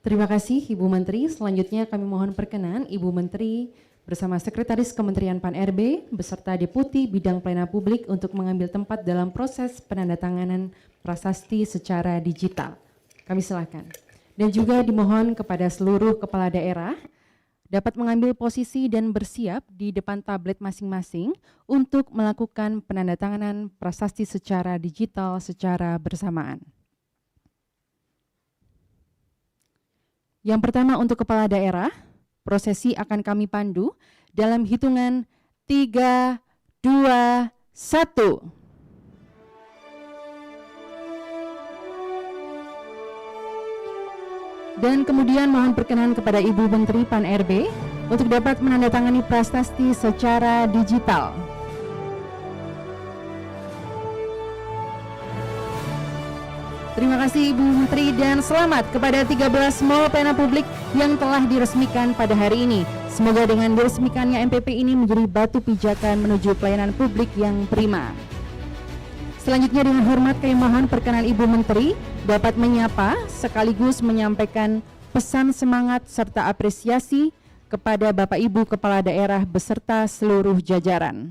Terima kasih Ibu Menteri. Selanjutnya kami mohon perkenan Ibu Menteri bersama Sekretaris Kementerian Pan-RB beserta Deputi Bidang Pelayanan Publik untuk mengambil tempat dalam proses penandatanganan prasasti secara digital. Kami silakan. Dan juga dimohon kepada seluruh kepala daerah dapat mengambil posisi dan bersiap di depan tablet masing-masing untuk melakukan penandatanganan prasasti secara digital secara bersamaan. Yang pertama untuk kepala daerah, prosesi akan kami pandu dalam hitungan 3, 2, 1. Dan kemudian mohon perkenan kepada Ibu Menteri Pan-RB untuk dapat menandatangani prasasti secara digital. Terima kasih Ibu Menteri dan selamat kepada 13 mall pelayanan publik yang telah diresmikan pada hari ini. Semoga dengan diresmikannya MPP ini menjadi batu pijakan menuju pelayanan publik yang prima. Selanjutnya dengan hormat kami mohon perkenan Ibu Menteri dapat menyapa sekaligus menyampaikan pesan semangat serta apresiasi kepada Bapak Ibu Kepala Daerah beserta seluruh jajaran.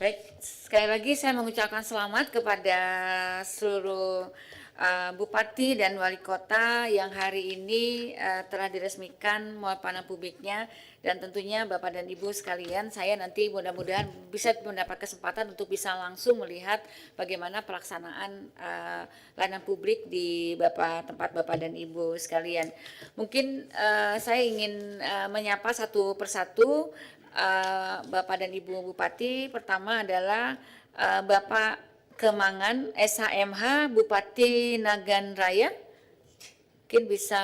Baik, sekali lagi saya mengucapkan selamat kepada seluruh Bupati dan Wali Kota yang hari ini telah diresmikan mall pelayanan publiknya, dan tentunya Bapak dan Ibu sekalian, saya nanti mudah-mudahan bisa mendapat kesempatan untuk bisa langsung melihat bagaimana pelaksanaan layanan publik di tempat Bapak dan Ibu sekalian. Mungkin saya ingin menyapa satu persatu Bapak dan Ibu Bupati. Pertama adalah Bapak Kemangan SHMH Bupati Nagan Raya. Mungkin bisa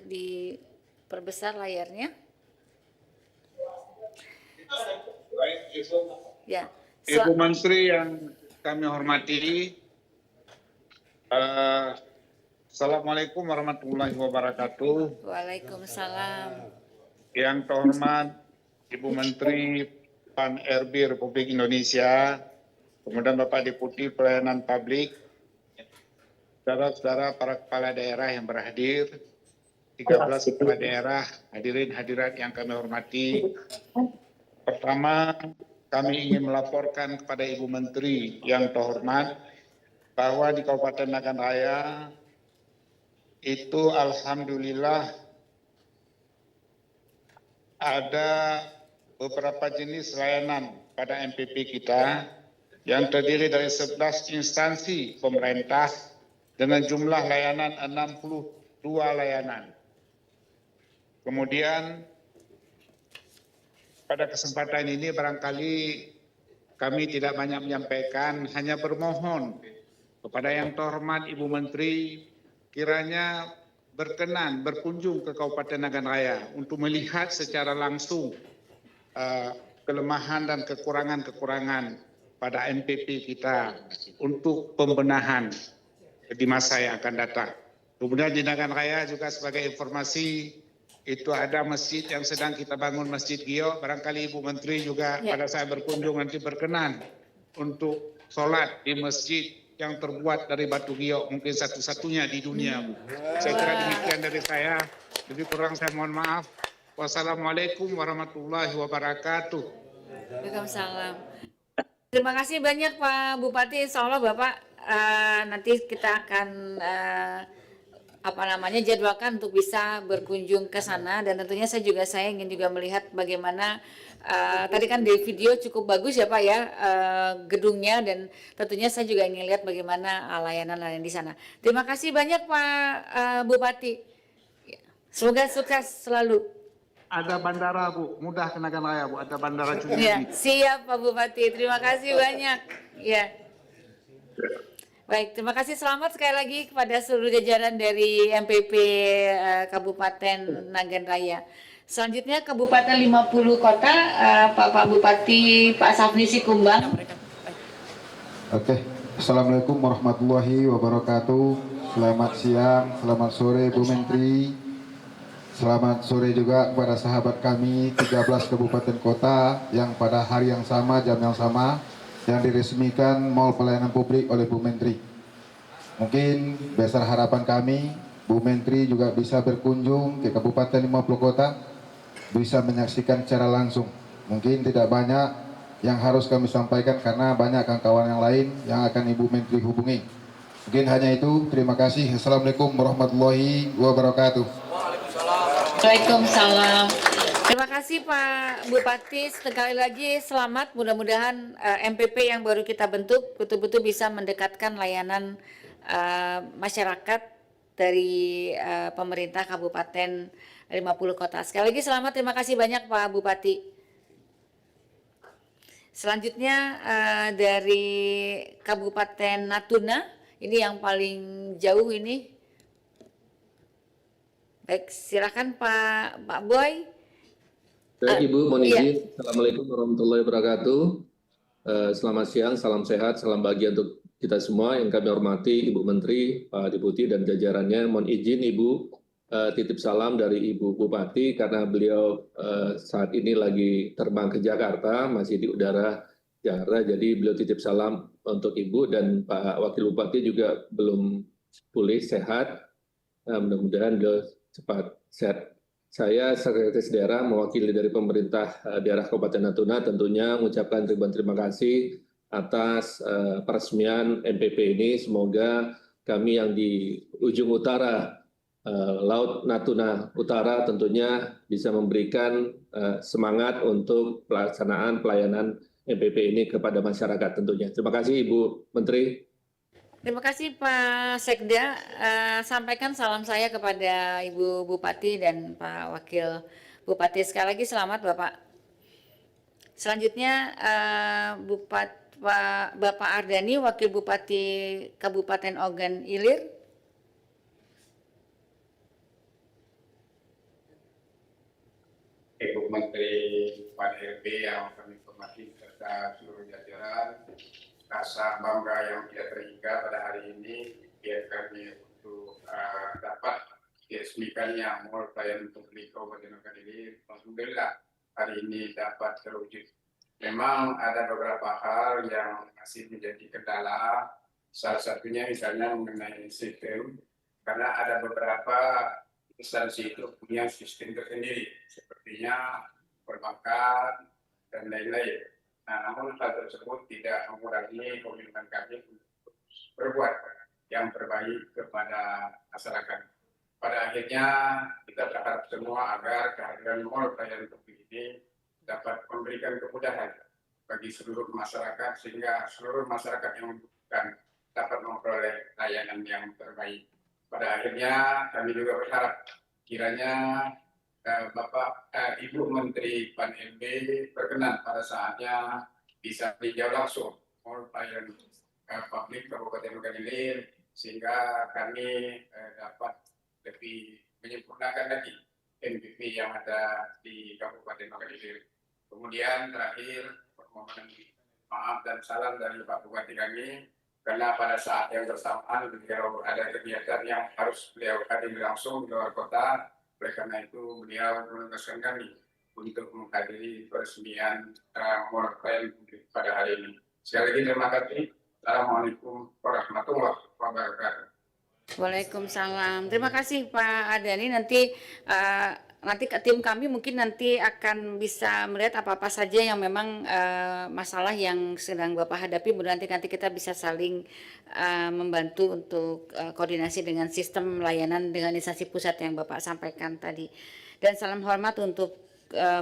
diperbesar layarnya. Ya. Ibu Menteri yang kami hormati, Assalamualaikum warahmatullahi wabarakatuh. Waalaikumsalam. Yang terhormat Ibu Menteri Pan-RB Republik Indonesia, kemudian Bapak Deputi Pelayanan Publik, saudara-saudara para kepala daerah yang berhadir, 13 kepala daerah, hadirin hadirat yang kami hormati. Pertama, kami ingin melaporkan kepada Ibu Menteri yang terhormat bahwa di Kabupaten Nagan Raya itu alhamdulillah ada beberapa jenis layanan pada MPP kita yang terdiri dari 11 instansi pemerintah dengan jumlah layanan 62 layanan. Kemudian pada kesempatan ini barangkali kami tidak banyak menyampaikan, hanya bermohon kepada yang terhormat Ibu Menteri kiranya berkenan berkunjung ke Kabupaten Nagan Raya untuk melihat secara langsung kelemahan dan kekurangan-kekurangan pada MPP kita untuk pembenahan di masa yang akan datang. Kemudian di Nagan Raya juga sebagai informasi, itu ada masjid yang sedang kita bangun, Masjid Giok. Barangkali Ibu Menteri juga pada saat berkunjung nanti berkenan untuk sholat di masjid yang terbuat dari batu giok, mungkin satu-satunya di dunia. Saya kira demikian dari saya. Lebih kurang saya mohon maaf. Wassalamualaikum warahmatullahi wabarakatuh. Waalaikumsalam. Terima kasih banyak Pak Bupati. Insya Allah Bapak nanti kita akan jadwalkan untuk bisa berkunjung ke sana, dan tentunya saya ingin juga melihat bagaimana tadi kan di video cukup bagus ya Pak ya gedungnya, dan tentunya saya juga ingin lihat bagaimana layanan-layanan di sana. Terima kasih banyak Pak Bupati. Semoga sukses selalu. Ada bandara Bu, mudah ke Nagan Raya Bu, ada bandara Cunjung. Ya, siap Pak Bupati. Terima kasih banyak. Ya. Baik, terima kasih. Selamat sekali lagi kepada seluruh jajaran dari MPP Kabupaten Nagan Raya. Selanjutnya Kabupaten 50 Kota, Pak Bupati Pak Safni Sikumbang. Oke, Assalamualaikum warahmatullahi wabarakatuh. Selamat siang, selamat sore Bu Menteri. Selamat sore juga kepada sahabat kami 13 kabupaten kota yang pada hari yang sama, jam yang sama, yang diresmikan Mall Pelayanan Publik oleh Bu Menteri. Mungkin besar harapan kami, Bu Menteri juga bisa berkunjung ke Kabupaten 50 Kota, bisa menyaksikan secara langsung. Mungkin tidak banyak yang harus kami sampaikan karena banyak kawan-kawan yang lain yang akan Ibu Menteri hubungi. Mungkin hanya itu. Terima kasih. Assalamualaikum warahmatullahi wabarakatuh. Waalaikumsalam. Terima kasih Pak Bupati. Sekali lagi selamat. Mudah-mudahan MPP yang baru kita bentuk betul-betul bisa mendekatkan layanan masyarakat dari pemerintah Kabupaten 50 Kota. Sekali lagi selamat. Terima kasih banyak Pak Bupati. Selanjutnya dari Kabupaten Natuna, ini yang paling jauh ini. Baik, silakan Pak Boy. Baik Ibu, mohon izin. Assalamualaikum warahmatullahi wabarakatuh. Selamat siang, salam sehat, salam bahagia untuk kita semua yang kami hormati, Ibu Menteri, Pak Deputi, dan jajarannya. Mohon izin Ibu titip salam dari Ibu Bupati karena beliau saat ini lagi terbang ke Jakarta, masih di udara Jakarta, jadi beliau titip salam untuk Ibu, dan Pak Wakil Bupati juga belum pulih, sehat. Mudah-mudahan beliau cepat sehat. Saya Sekretaris Daerah mewakili dari pemerintah daerah Kabupaten Natuna tentunya mengucapkan ribuan terima kasih atas peresmian MPP ini. Semoga kami yang di ujung utara Laut Natuna Utara tentunya bisa memberikan semangat untuk pelaksanaan pelayanan MPP ini kepada masyarakat tentunya. Terima kasih Ibu Menteri. Terima kasih Pak Sekda. Sampaikan salam saya kepada Ibu Bupati dan Pak Wakil Bupati. Sekali lagi selamat Bapak. Selanjutnya Bapak Ardani, Wakil Bupati Kabupaten Ogan Ilir. Ibu Menteri Pan RB yang kami hormati serta seluruh jajaran, rasa bangga yang tidak terhingga pada hari ini biar kami untuk dapat diresmikannya Mall Pelayanan Publik Kabupaten Ogan Ilir. Alhamdulillah hari ini dapat terwujud. Memang ada beberapa hal yang masih menjadi kendala, salah satunya misalnya mengenai sistem, karena ada beberapa instansi itu punya sistem tersendiri, sepertinya perbankan dan lain-lain. Nah, namun hal tersebut tidak mengurangi komitmen kami untuk berbuat yang terbaik kepada masyarakat. Pada akhirnya kita berharap semua agar kehadiran Mall Pelayanan Publik ini dapat memberikan kemudahan bagi seluruh masyarakat sehingga seluruh masyarakat yang membutuhkan dapat memperoleh layanan yang terbaik. Pada akhirnya kami juga berharap kiranya Bapak Ibu Menteri Pan RB berkenan pada saatnya bisa meninjau langsung Mall Pelayanan Publik Kabupaten Ogan Ilir sehingga kami dapat lebih menyempurnakan lagi MPP yang ada di Kabupaten Ogan Ilir. Kemudian terakhir permohonan maaf dan salam dari Pak Bupati kami karena pada saat yang bersamaan beliau ada kegiatan yang harus beliau hadir langsung di luar kota. Oleh karena itu beliau menugaskan kami untuk menghadiri peresmian Mall Pelayanan Publik pada hari ini. Sekali lagi terima kasih. Assalamualaikum warahmatullahi wabarakatuh. Waalaikumsalam. Terima kasih Pak Ardani. Nanti tim kami mungkin nanti akan bisa melihat apa-apa saja yang memang masalah yang sedang Bapak hadapi. Nanti kita bisa saling membantu untuk koordinasi dengan sistem layanan dengan instansi pusat yang Bapak sampaikan tadi. Dan salam hormat untuk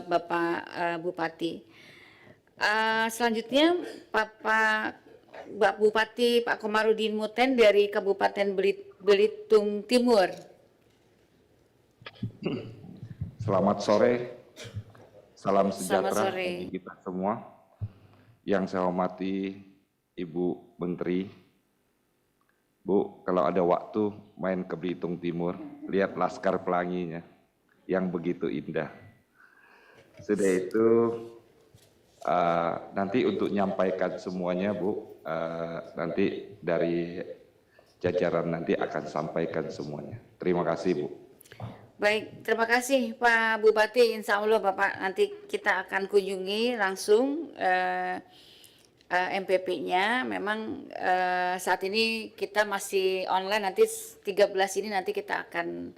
Bapak Bupati. Selanjutnya Bapak Bupati Pak Komarudin Muten dari Kabupaten Belitung Timur. Selamat sore, salam sejahtera sore bagi kita semua. Yang saya hormati Ibu Menteri, Bu, kalau ada waktu main ke Belitung Timur, lihat Laskar Pelanginya yang begitu indah. Sudah itu nanti untuk nyampaikan semuanya, Bu, nanti dari jajaran nanti akan sampaikan semuanya. Terima kasih, Bu. Baik, terima kasih Pak Bupati. Insya Allah Bapak nanti kita akan kunjungi langsung MPP-nya. Memang saat ini kita masih online, nanti 13 ini nanti kita akan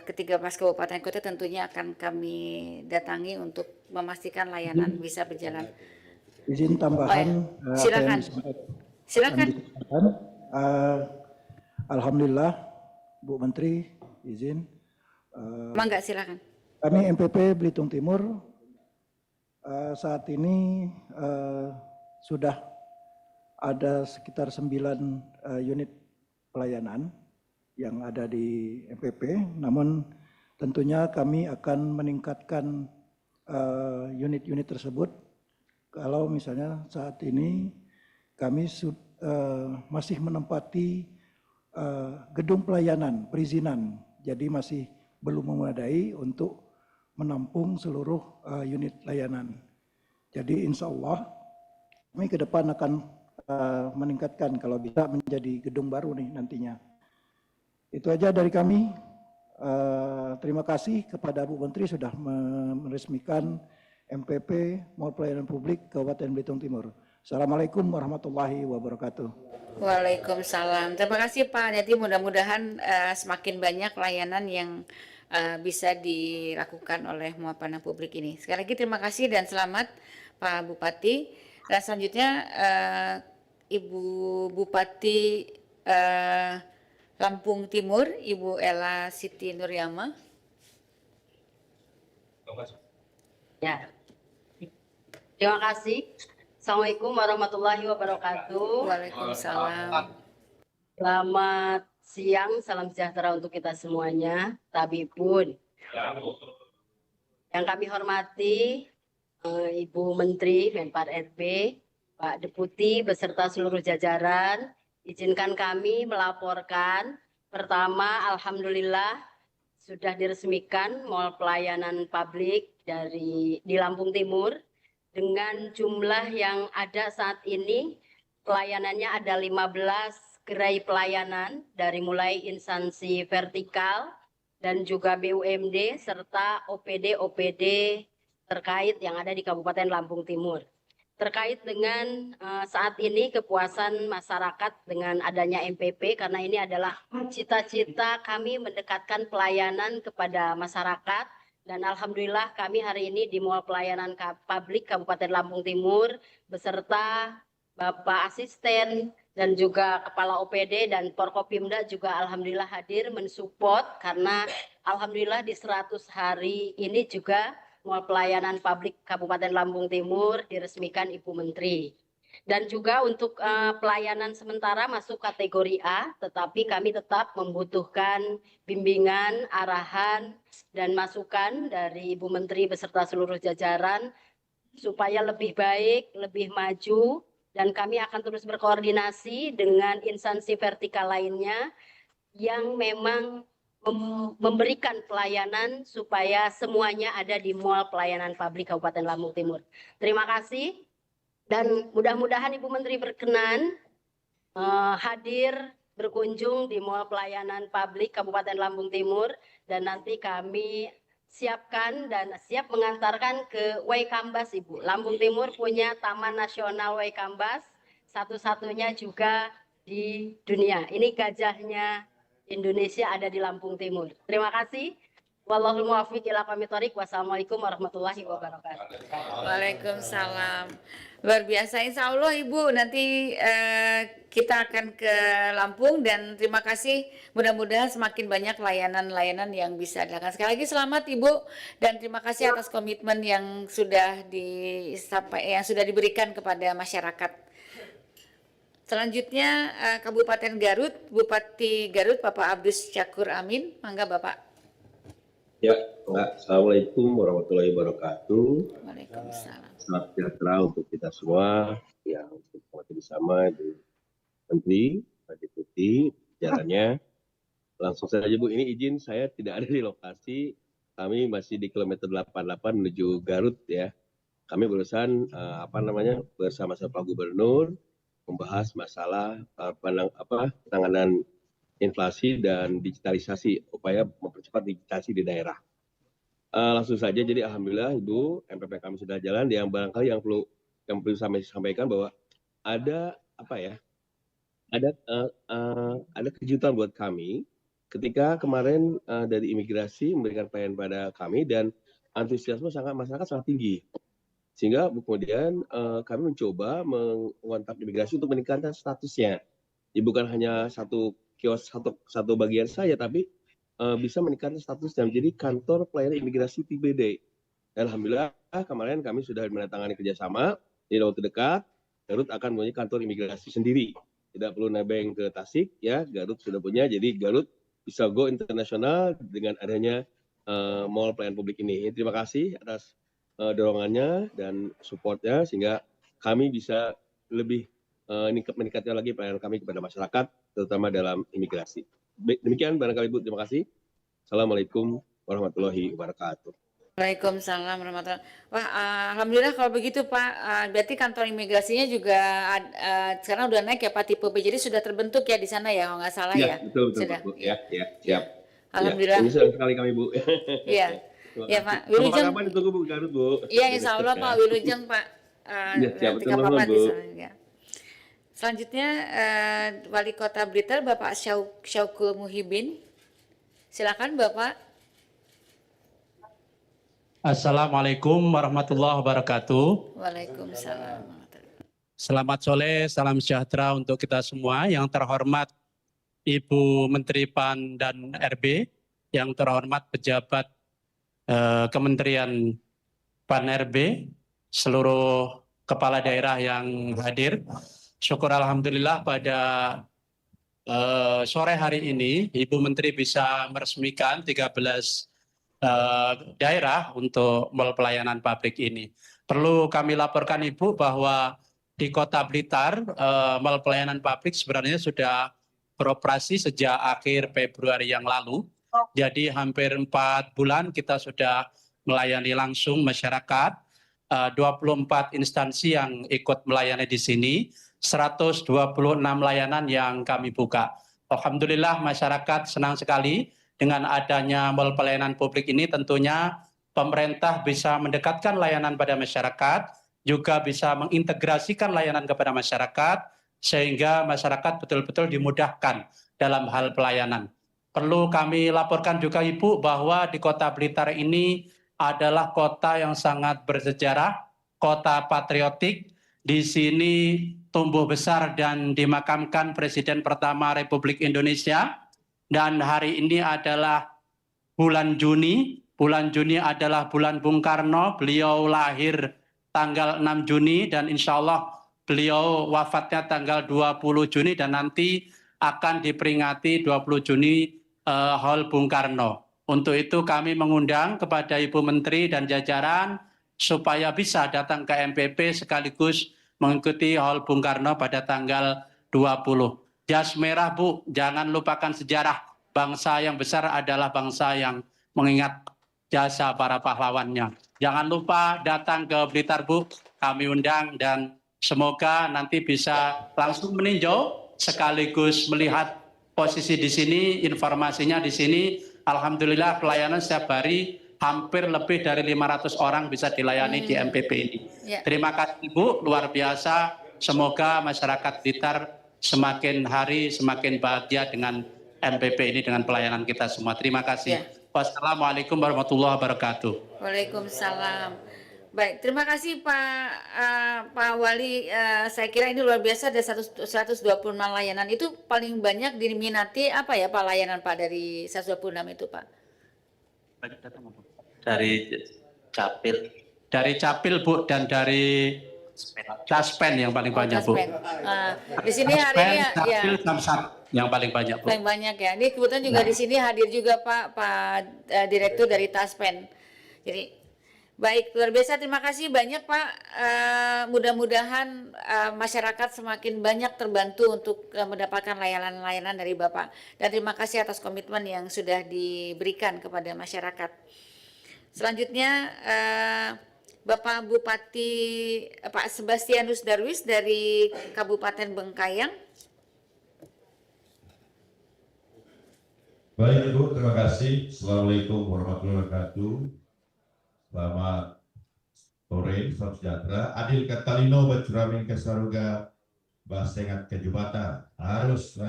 ke 13 kabupaten kota tentunya akan kami datangi untuk memastikan layanan bisa berjalan. Izin tambahan. Silakan. Silakan. Alhamdulillah Bu Menteri izin. Mangga silakan. Kami MPP Belitung Timur saat ini sudah ada sekitar 9 unit pelayanan yang ada di MPP. Namun tentunya kami akan meningkatkan unit-unit tersebut. Kalau misalnya saat ini kami masih menempati gedung pelayanan perizinan, jadi masih belum memadai untuk menampung seluruh unit layanan. Jadi insya Allah kami ke depan akan meningkatkan kalau bisa menjadi gedung baru nih nantinya. Itu aja dari kami. Terima kasih kepada Bu Menteri sudah meresmikan MPP Mall Pelayanan Publik Kabupaten Belitung Timur. Assalamualaikum warahmatullahi wabarakatuh. Waalaikumsalam. Terima kasih Pak Neti. Mudah-mudahan semakin banyak layanan yang bisa dilakukan oleh Mall Pelayanan Publik ini. Sekali lagi terima kasih dan selamat Pak Bupati. Dan selanjutnya Ibu Bupati Lampung Timur, Ibu Ella Siti Nuryama. Ya. Terima kasih. Assalamualaikum warahmatullahi wabarakatuh. Waalaikumsalam. Selamat siang, salam sejahtera untuk kita semuanya. Tabipun. Yang kami hormati Ibu Menteri Menpar RB, Pak Deputi beserta seluruh jajaran, izinkan kami melaporkan. Pertama, alhamdulillah sudah diresmikan Mall Pelayanan Publik di Lampung Timur dengan jumlah yang ada saat ini. Pelayanannya ada 15 gerai pelayanan dari mulai instansi vertikal dan juga BUMD serta OPD terkait yang ada di Kabupaten Lampung Timur. Terkait dengan saat ini kepuasan masyarakat dengan adanya MPP, karena ini adalah cita-cita kami mendekatkan pelayanan kepada masyarakat, dan alhamdulillah kami hari ini di Mall Pelayanan Publik Kabupaten Lampung Timur beserta Bapak Asisten dan juga Kepala OPD dan Forkopimda juga alhamdulillah hadir mensupport, karena alhamdulillah di 100 hari ini juga Mall Pelayanan Publik Kabupaten Lampung Timur diresmikan Ibu Menteri. Dan juga untuk pelayanan sementara masuk kategori A, tetapi kami tetap membutuhkan bimbingan, arahan, dan masukan dari Ibu Menteri beserta seluruh jajaran supaya lebih baik, lebih maju, dan kami akan terus berkoordinasi dengan instansi vertikal lainnya yang memang memberikan pelayanan supaya semuanya ada di Mall Pelayanan Publik Kabupaten Lampung Timur. Terima kasih dan mudah-mudahan Ibu Menteri berkenan hadir berkunjung di Mall Pelayanan Publik Kabupaten Lampung Timur, dan nanti kami siapkan dan siap mengantarkan ke Waikambas Ibu. Lampung Timur punya Taman Nasional Waikambas, satu-satunya juga di dunia. Ini gajahnya Indonesia ada di Lampung Timur. Terima kasih. Wallahul muwaffiq ila aqwamit thoriq. Wassalamualaikum warahmatullahi wabarakatuh. Waalaikumsalam. Luar biasa, insya Allah Ibu nanti kita akan ke Lampung, dan terima kasih, mudah-mudahan semakin banyak layanan-layanan yang bisa dilakukan. Sekali lagi selamat Ibu, dan terima kasih atas komitmen yang sudah diberikan kepada masyarakat. Selanjutnya Kabupaten Garut, Bupati Garut Bapak Abdus Syakur Amin, mangga Bapak. Ya, Assalamualaikum warahmatullahi wabarakatuh. Waalaikumsalam. Selamat sejahtera untuk kita semua yang berada bersama di Menteri, Pak Deputi, jalannya. Langsung saja Bu, ini izin saya tidak ada di lokasi, kami masih di kilometer 88 menuju Garut ya. Kami berurusan bersama Pak Gubernur membahas masalah penanganan inflasi dan digitalisasi, upaya mempercepat digitalisasi di daerah. Langsung saja, jadi alhamdulillah Ibu, MPP kami sudah jalan. Yang barangkali yang perlu sampaikan bahwa ada ada kejutan buat kami ketika kemarin dari imigrasi memberikan pelayanan pada kami, dan antusiasme masyarakat sangat tinggi. Sehingga kemudian kami mencoba mengontak imigrasi untuk meningkatkan statusnya. Jadi bukan hanya satu kios, satu bagian saja, tapi bisa meningkatkan statusnya menjadi kantor pelayanan imigrasi TBD. Dan alhamdulillah kemarin kami sudah menandatangani kerjasama, di waktu dekat Garut akan mempunyai kantor imigrasi sendiri. Tidak perlu nebeng ke Tasik, ya Garut sudah punya. Jadi Garut bisa go internasional dengan adanya Mall Pelayanan Publik ini. Terima kasih atas dorongannya dan supportnya, sehingga kami bisa lebih meningkatkan lagi pelayanan kami kepada masyarakat, terutama dalam imigrasi. Demikian barangkali Bu, terima kasih. Assalamualaikum warahmatullahi wabarakatuh. Waalaikumsalam warahmatullahi wabarakatuh. Wah, alhamdulillah kalau begitu Pak. Berarti kantor imigrasinya juga sekarang udah naik ya Pak tipe B. Jadi sudah terbentuk ya di sana ya, kalau nggak salah ya. Betul Sudah. Bu. Ya, siap. Alhamdulillah. Ini senang sekali kami Bu. Iya. Ya Pak. Wilujeng. Kapan ditunggu Bu Garut Bu? Iya, insya Allah Pak Wilujeng Pak. Siap, Ketika betul Bapak Bu. di sana juga. Selanjutnya Wali Kota Blitar Bapak Syaukul Muhibin. Silakan Bapak. Assalamualaikum warahmatullahi wabarakatuh. Waalaikumsalam. Selamat sore, salam sejahtera untuk kita semua. Yang terhormat Ibu Menteri PAN dan RB, yang terhormat pejabat Kementerian PAN RB, seluruh kepala daerah yang hadir. Syukur alhamdulillah pada sore hari ini Ibu Menteri bisa meresmikan 13 daerah untuk mall pelayanan publik ini. Perlu kami laporkan Ibu bahwa di Kota Blitar mall pelayanan publik sebenarnya sudah beroperasi sejak akhir Februari yang lalu. Jadi hampir 4 bulan kita sudah melayani langsung masyarakat. 24 instansi yang ikut melayani di sini, 126 layanan yang kami buka. Alhamdulillah masyarakat senang sekali. Dengan adanya mall pelayanan publik ini tentunya pemerintah bisa mendekatkan layanan pada masyarakat, juga bisa mengintegrasikan layanan kepada masyarakat, sehingga masyarakat betul-betul dimudahkan dalam hal pelayanan. Perlu kami laporkan juga Ibu bahwa di Kota Blitar ini adalah kota yang sangat bersejarah, kota patriotik. Di sini tumbuh besar dan dimakamkan Presiden pertama Republik Indonesia. Dan hari ini adalah bulan Juni. Bulan Juni adalah bulan Bung Karno. Beliau lahir tanggal 6 Juni dan insya Allah beliau wafatnya tanggal 20 Juni dan nanti akan diperingati 20 Juni Hall Bung Karno. Untuk itu kami mengundang kepada Ibu Menteri dan jajaran supaya bisa datang ke MPP sekaligus mengikuti Hall Bung Karno pada tanggal 20. Jas merah Bu, jangan lupakan sejarah. Bangsa yang besar adalah bangsa yang mengingat jasa para pahlawannya. Jangan lupa datang ke Blitar Bu, kami undang dan semoga nanti bisa langsung meninjau sekaligus melihat posisi di sini, informasinya di sini. Alhamdulillah pelayanan setiap hari hampir lebih dari 500 orang bisa dilayani di MPP ini. Terima kasih Bu, luar biasa. Semoga masyarakat Blitar semakin hari semakin bahagia dengan MPP ini, dengan pelayanan kita semua. Terima kasih. Wassalamualaikum warahmatullahi wabarakatuh. Waalaikumsalam. Baik, terima kasih Pak Wali. Saya kira ini luar biasa, ada 126 layanan. Itu paling banyak diminati apa ya Pak layanan Pak dari 126 itu Pak? Dari Capil. Dari Capil Bu dan dari Taspen yang paling banyak Bu. Di sini hari ini ya yang paling banyak Bu. Paling banyak ya. Ini kebetulan juga di sini hadir juga Pak Direktur dari Taspen. Jadi baik, luar biasa, terima kasih banyak Pak. Mudah-mudahan masyarakat semakin banyak terbantu untuk mendapatkan layanan-layanan dari Bapak. Dan terima kasih atas komitmen yang sudah diberikan kepada masyarakat. Selanjutnya Bapak Bupati Pak Sebastianus Darwis dari Kabupaten Bengkayang. Baik Ibu, terima kasih. Assalamualaikum warahmatullahi wabarakatuh. Selamat sore, salam sejahtera. Adil Katalino Bacuramin Kesaruga Basengat Kejubata. Harus.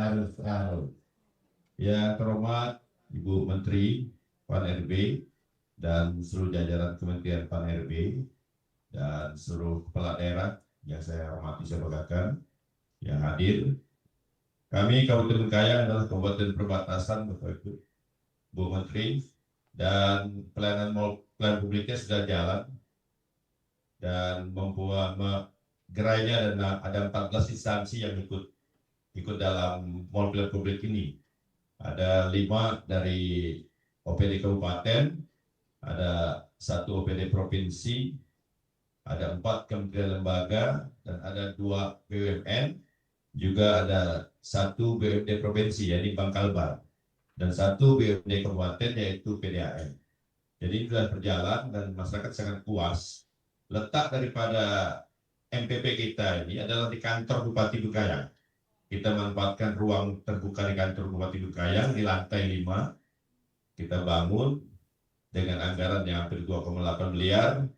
Yang terhormat Ibu Menteri PAN RB dan seluruh jajaran Kementerian PAN RB dan seluruh kepala daerah yang saya hormati, saya banggakan yang hadir. Kami Kabupaten Bengkayang adalah kabupaten perbatasan Bapak Ibu, Bu Menteri, dan pelayanan publiknya sudah jalan dan membuat gerainya, dan ada 14 instansi yang ikut dalam mall pelayanan publik ini. Ada 5 dari OPD Kabupaten, ada 1 OPD Provinsi, ada 4 kementerian lembaga, dan ada 2 BUMN, juga ada 1 BUMD Provinsi, yaitu Bangkalbar, dan 1 BUMD Kabupaten, yaitu PDAM. Jadi sudah berjalan dan masyarakat sangat puas. Letak daripada MPP kita ini adalah di kantor Bupati Bukayang. Kita manfaatkan ruang terbuka di kantor Bupati Bukayang di lantai 5. Kita bangun dengan anggaran yang hampir 2,8 miliar.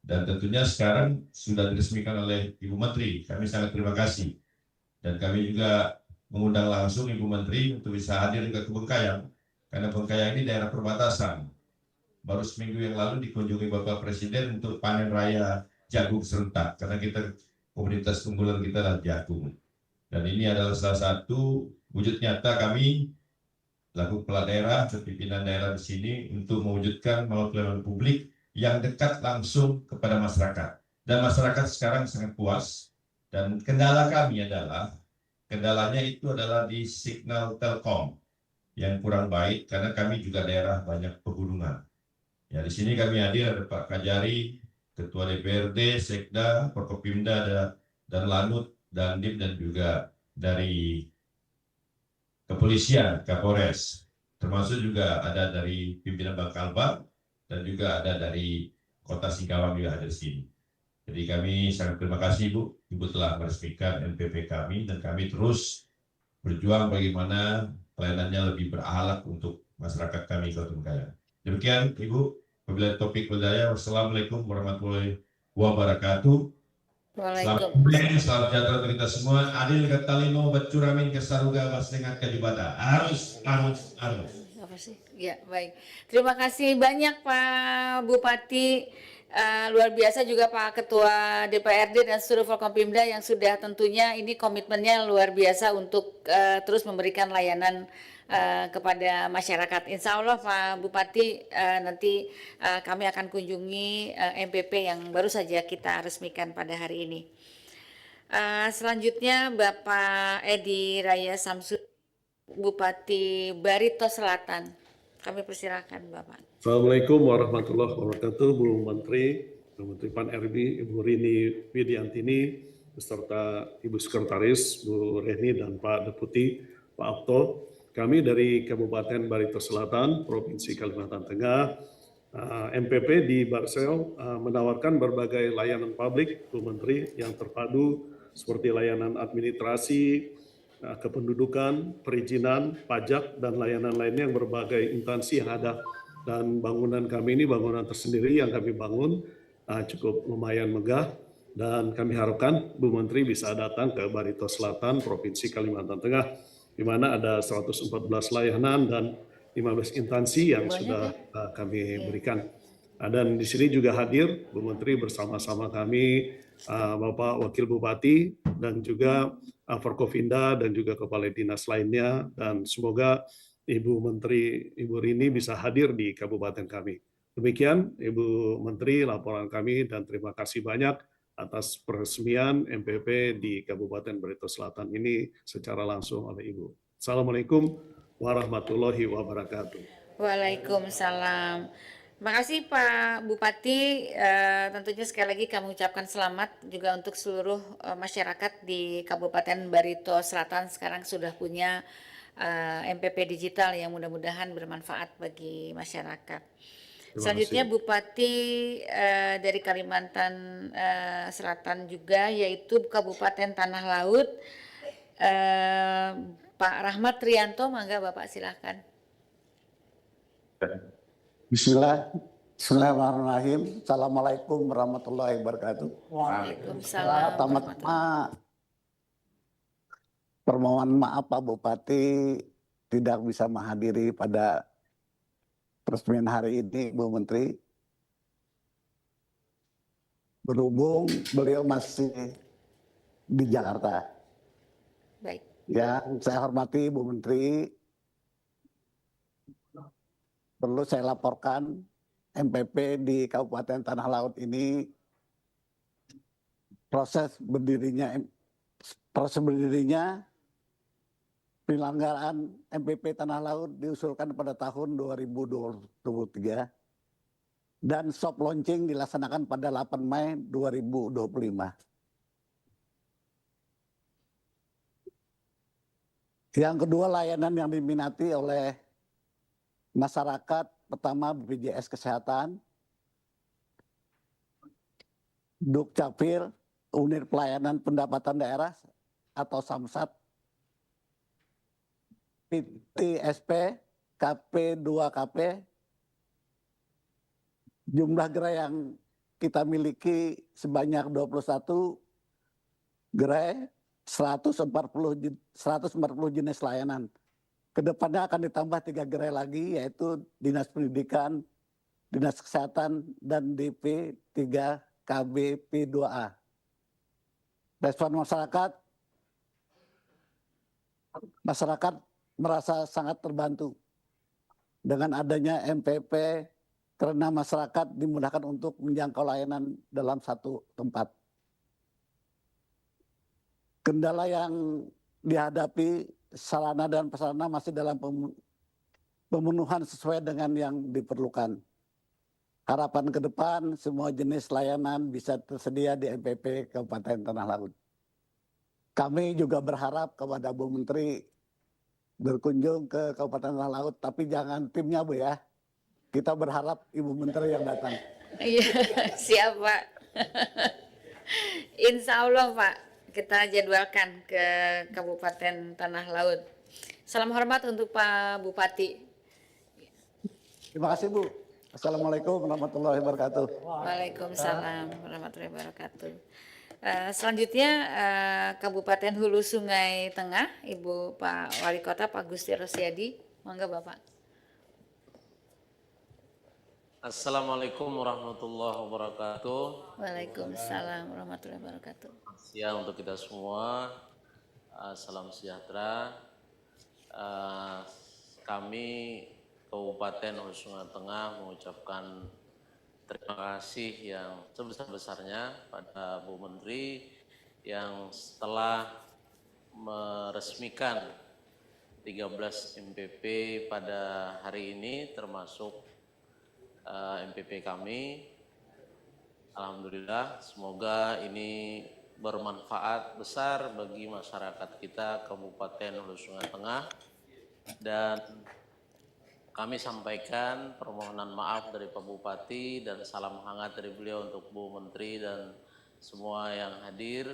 Dan tentunya sekarang sudah diresmikan oleh Ibu Menteri. Kami sangat terima kasih. Dan kami juga mengundang langsung Ibu Menteri untuk bisa hadir juga ke Bengkayang. Karena Bengkayang ini daerah perbatasan. Baru seminggu yang lalu dikunjungi Bapak Presiden untuk panen raya jagung serentak. Karena kita komunitas unggulan kita adalah jagung. Dan ini adalah salah satu wujud nyata kami laku kepala daerah dan pimpinan daerah di sini untuk mewujudkan mall pelayanan publik yang dekat langsung kepada masyarakat. Dan masyarakat sekarang sangat puas. Dan kendala kami kendalanya itu adalah di signal Telkom yang kurang baik karena kami juga daerah banyak pegunungan. Ya, di sini kami hadir ada Pak Kajari, Ketua DPRD, Sekda, Forkopimda, dan Lanut, Dandim, dan juga dari Kepolisian, Kapolres. Termasuk juga ada dari pimpinan Bangkalbang dan juga ada dari Kota Singkawang juga ada di sini. Jadi kami sangat terima kasih Ibu. Ibu telah meresmikan MPP kami dan kami terus berjuang bagaimana pelayanannya lebih berakhlak untuk masyarakat kami Kota Bengkayang. Demikian Ibu, wabillahi taufiq wal hidayah. Wassalamualaikum warahmatullahi wabarakatuh. Selamat sore, salam sejahtera untuk kita semua. Adil katalino bacuramin kesaruga basengat kajibata. Harus. Apa sih? Ya, baik. Terima kasih banyak Pak Bupati. Luar biasa juga Pak Ketua DPRD dan seluruh Forkompimda yang sudah tentunya ini komitmennya luar biasa untuk terus memberikan layanan kepada masyarakat. Insya Allah Pak Bupati nanti kami akan kunjungi MPP yang baru saja kita resmikan pada hari ini. Selanjutnya Bapak Edi Raya Samsud, Bupati Barito Selatan. Kami persilakan Bapak. Assalamualaikum warahmatullahi wabarakatuh, Bu Menteri, Bu Menteri Pan-RB, Ibu Rini Widiantini, beserta Ibu Sekretaris, Bu Reni dan Pak Deputi, Pak Okto. Kami dari Kabupaten Barito Selatan, Provinsi Kalimantan Tengah, MPP di Barsel menawarkan berbagai layanan publik, Bu Menteri, yang terpadu seperti layanan administrasi, kependudukan, perizinan, pajak, dan layanan lainnya yang berbagai instansi yang ada. Dan bangunan kami ini bangunan tersendiri yang kami bangun cukup lumayan megah, dan kami harapkan Bu Menteri bisa datang ke Barito Selatan, Provinsi Kalimantan Tengah, di mana ada 114 layanan dan 15 instansi yang sudah kami berikan. Dan di sini juga hadir Bu Menteri bersama-sama kami, Bapak Wakil Bupati, dan juga Forkovinda, dan juga Kepala Dinas lainnya, dan semoga Ibu Menteri, Ibu Rini bisa hadir di kabupaten kami. Demikian Ibu Menteri laporan kami, dan terima kasih banyak atas peresmian MPP di Kabupaten Barito Selatan ini secara langsung oleh Ibu. Assalamualaikum warahmatullahi wabarakatuh. Waalaikumsalam. Terima kasih Pak Bupati. Tentunya sekali lagi kami ucapkan selamat juga untuk seluruh masyarakat di Kabupaten Barito Selatan sekarang sudah punya MPP digital yang mudah-mudahan bermanfaat bagi masyarakat. Selanjutnya Bupati dari Kalimantan Selatan juga, yaitu Kabupaten Tanah Laut, Pak Rahmat Trianto. Mangga Bapak silakan. Bismillahirrahmanirrahim. Assalamualaikum warahmatullahi wabarakatuh. Waalaikumsalam. Pertama-tama permohonan maaf Pak Bupati tidak bisa menghadiri pada peresmian hari ini, Bu Menteri. Berhubung beliau masih di Jakarta. Baik. Yang saya hormati Bu Menteri, perlu saya laporkan MPP di Kabupaten Tanah Laut ini proses berdirinya penyelenggaraan MPP Tanah Laut diusulkan pada tahun 2023 dan soft launching dilaksanakan pada 8 Mei 2025. Yang kedua, layanan yang diminati oleh masyarakat pertama BPJS Kesehatan, Dukcapil, Unit Pelayanan Pendapatan Daerah atau Samsat, PTSP, KP2KP, jumlah gerai yang kita miliki sebanyak 21 gerai, 140 jenis layanan. Kedepannya akan ditambah 3 gerai lagi, yaitu Dinas Pendidikan, Dinas Kesehatan, dan DP 3 KBP2A. Respon masyarakat merasa sangat terbantu dengan adanya MPP karena masyarakat dimudahkan untuk menjangkau layanan dalam satu tempat. Kendala yang dihadapi sarana dan prasarana masih dalam pemenuhan sesuai dengan yang diperlukan. Harapan ke depan semua jenis layanan bisa tersedia di MPP Kabupaten Tanah Laut. Kami juga berharap kepada Bu Menteri berkunjung ke Kabupaten Tanah Laut, tapi jangan timnya Bu ya. Kita berharap Ibu Menteri yang datang. Iya, siap Pak. Insya Allah Pak, kita jadwalkan ke Kabupaten Tanah Laut. Salam hormat untuk Pak Bupati. Terima kasih Bu. Assalamualaikum warahmatullahi wabarakatuh. Waalaikumsalam warahmatullahi wabarakatuh. Selanjutnya Kabupaten Hulu Sungai Tengah, Ibu Pak Wali Kota Pak Gusti Rosyadi, monggo Bapak. Assalamualaikum warahmatullahi wabarakatuh. Waalaikumsalam warahmatullahi wabarakatuh. Siang untuk kita semua. Salam sejahtera. Kami Kabupaten Hulu Sungai Tengah mengucapkan terima kasih yang sebesar-besarnya pada Bu Menteri yang setelah meresmikan 13 MPP pada hari ini termasuk MPP kami. Alhamdulillah, semoga ini bermanfaat besar bagi masyarakat kita Kabupaten Hulu Sungai Tengah, dan kami sampaikan permohonan maaf dari Pak Bupati dan salam hangat dari beliau untuk Bu Menteri dan semua yang hadir.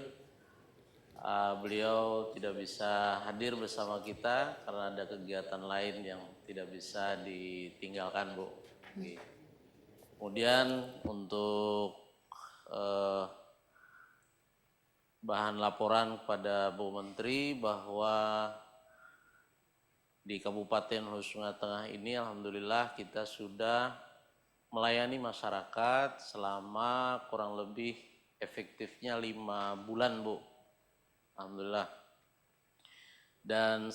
Beliau tidak bisa hadir bersama kita karena ada kegiatan lain yang tidak bisa ditinggalkan Bu. Kemudian untuk bahan laporan kepada Bu Menteri bahwa di Kabupaten Hulu Sungai Tengah ini alhamdulillah kita sudah melayani masyarakat selama kurang lebih efektifnya 5 bulan Bu. Alhamdulillah. Dan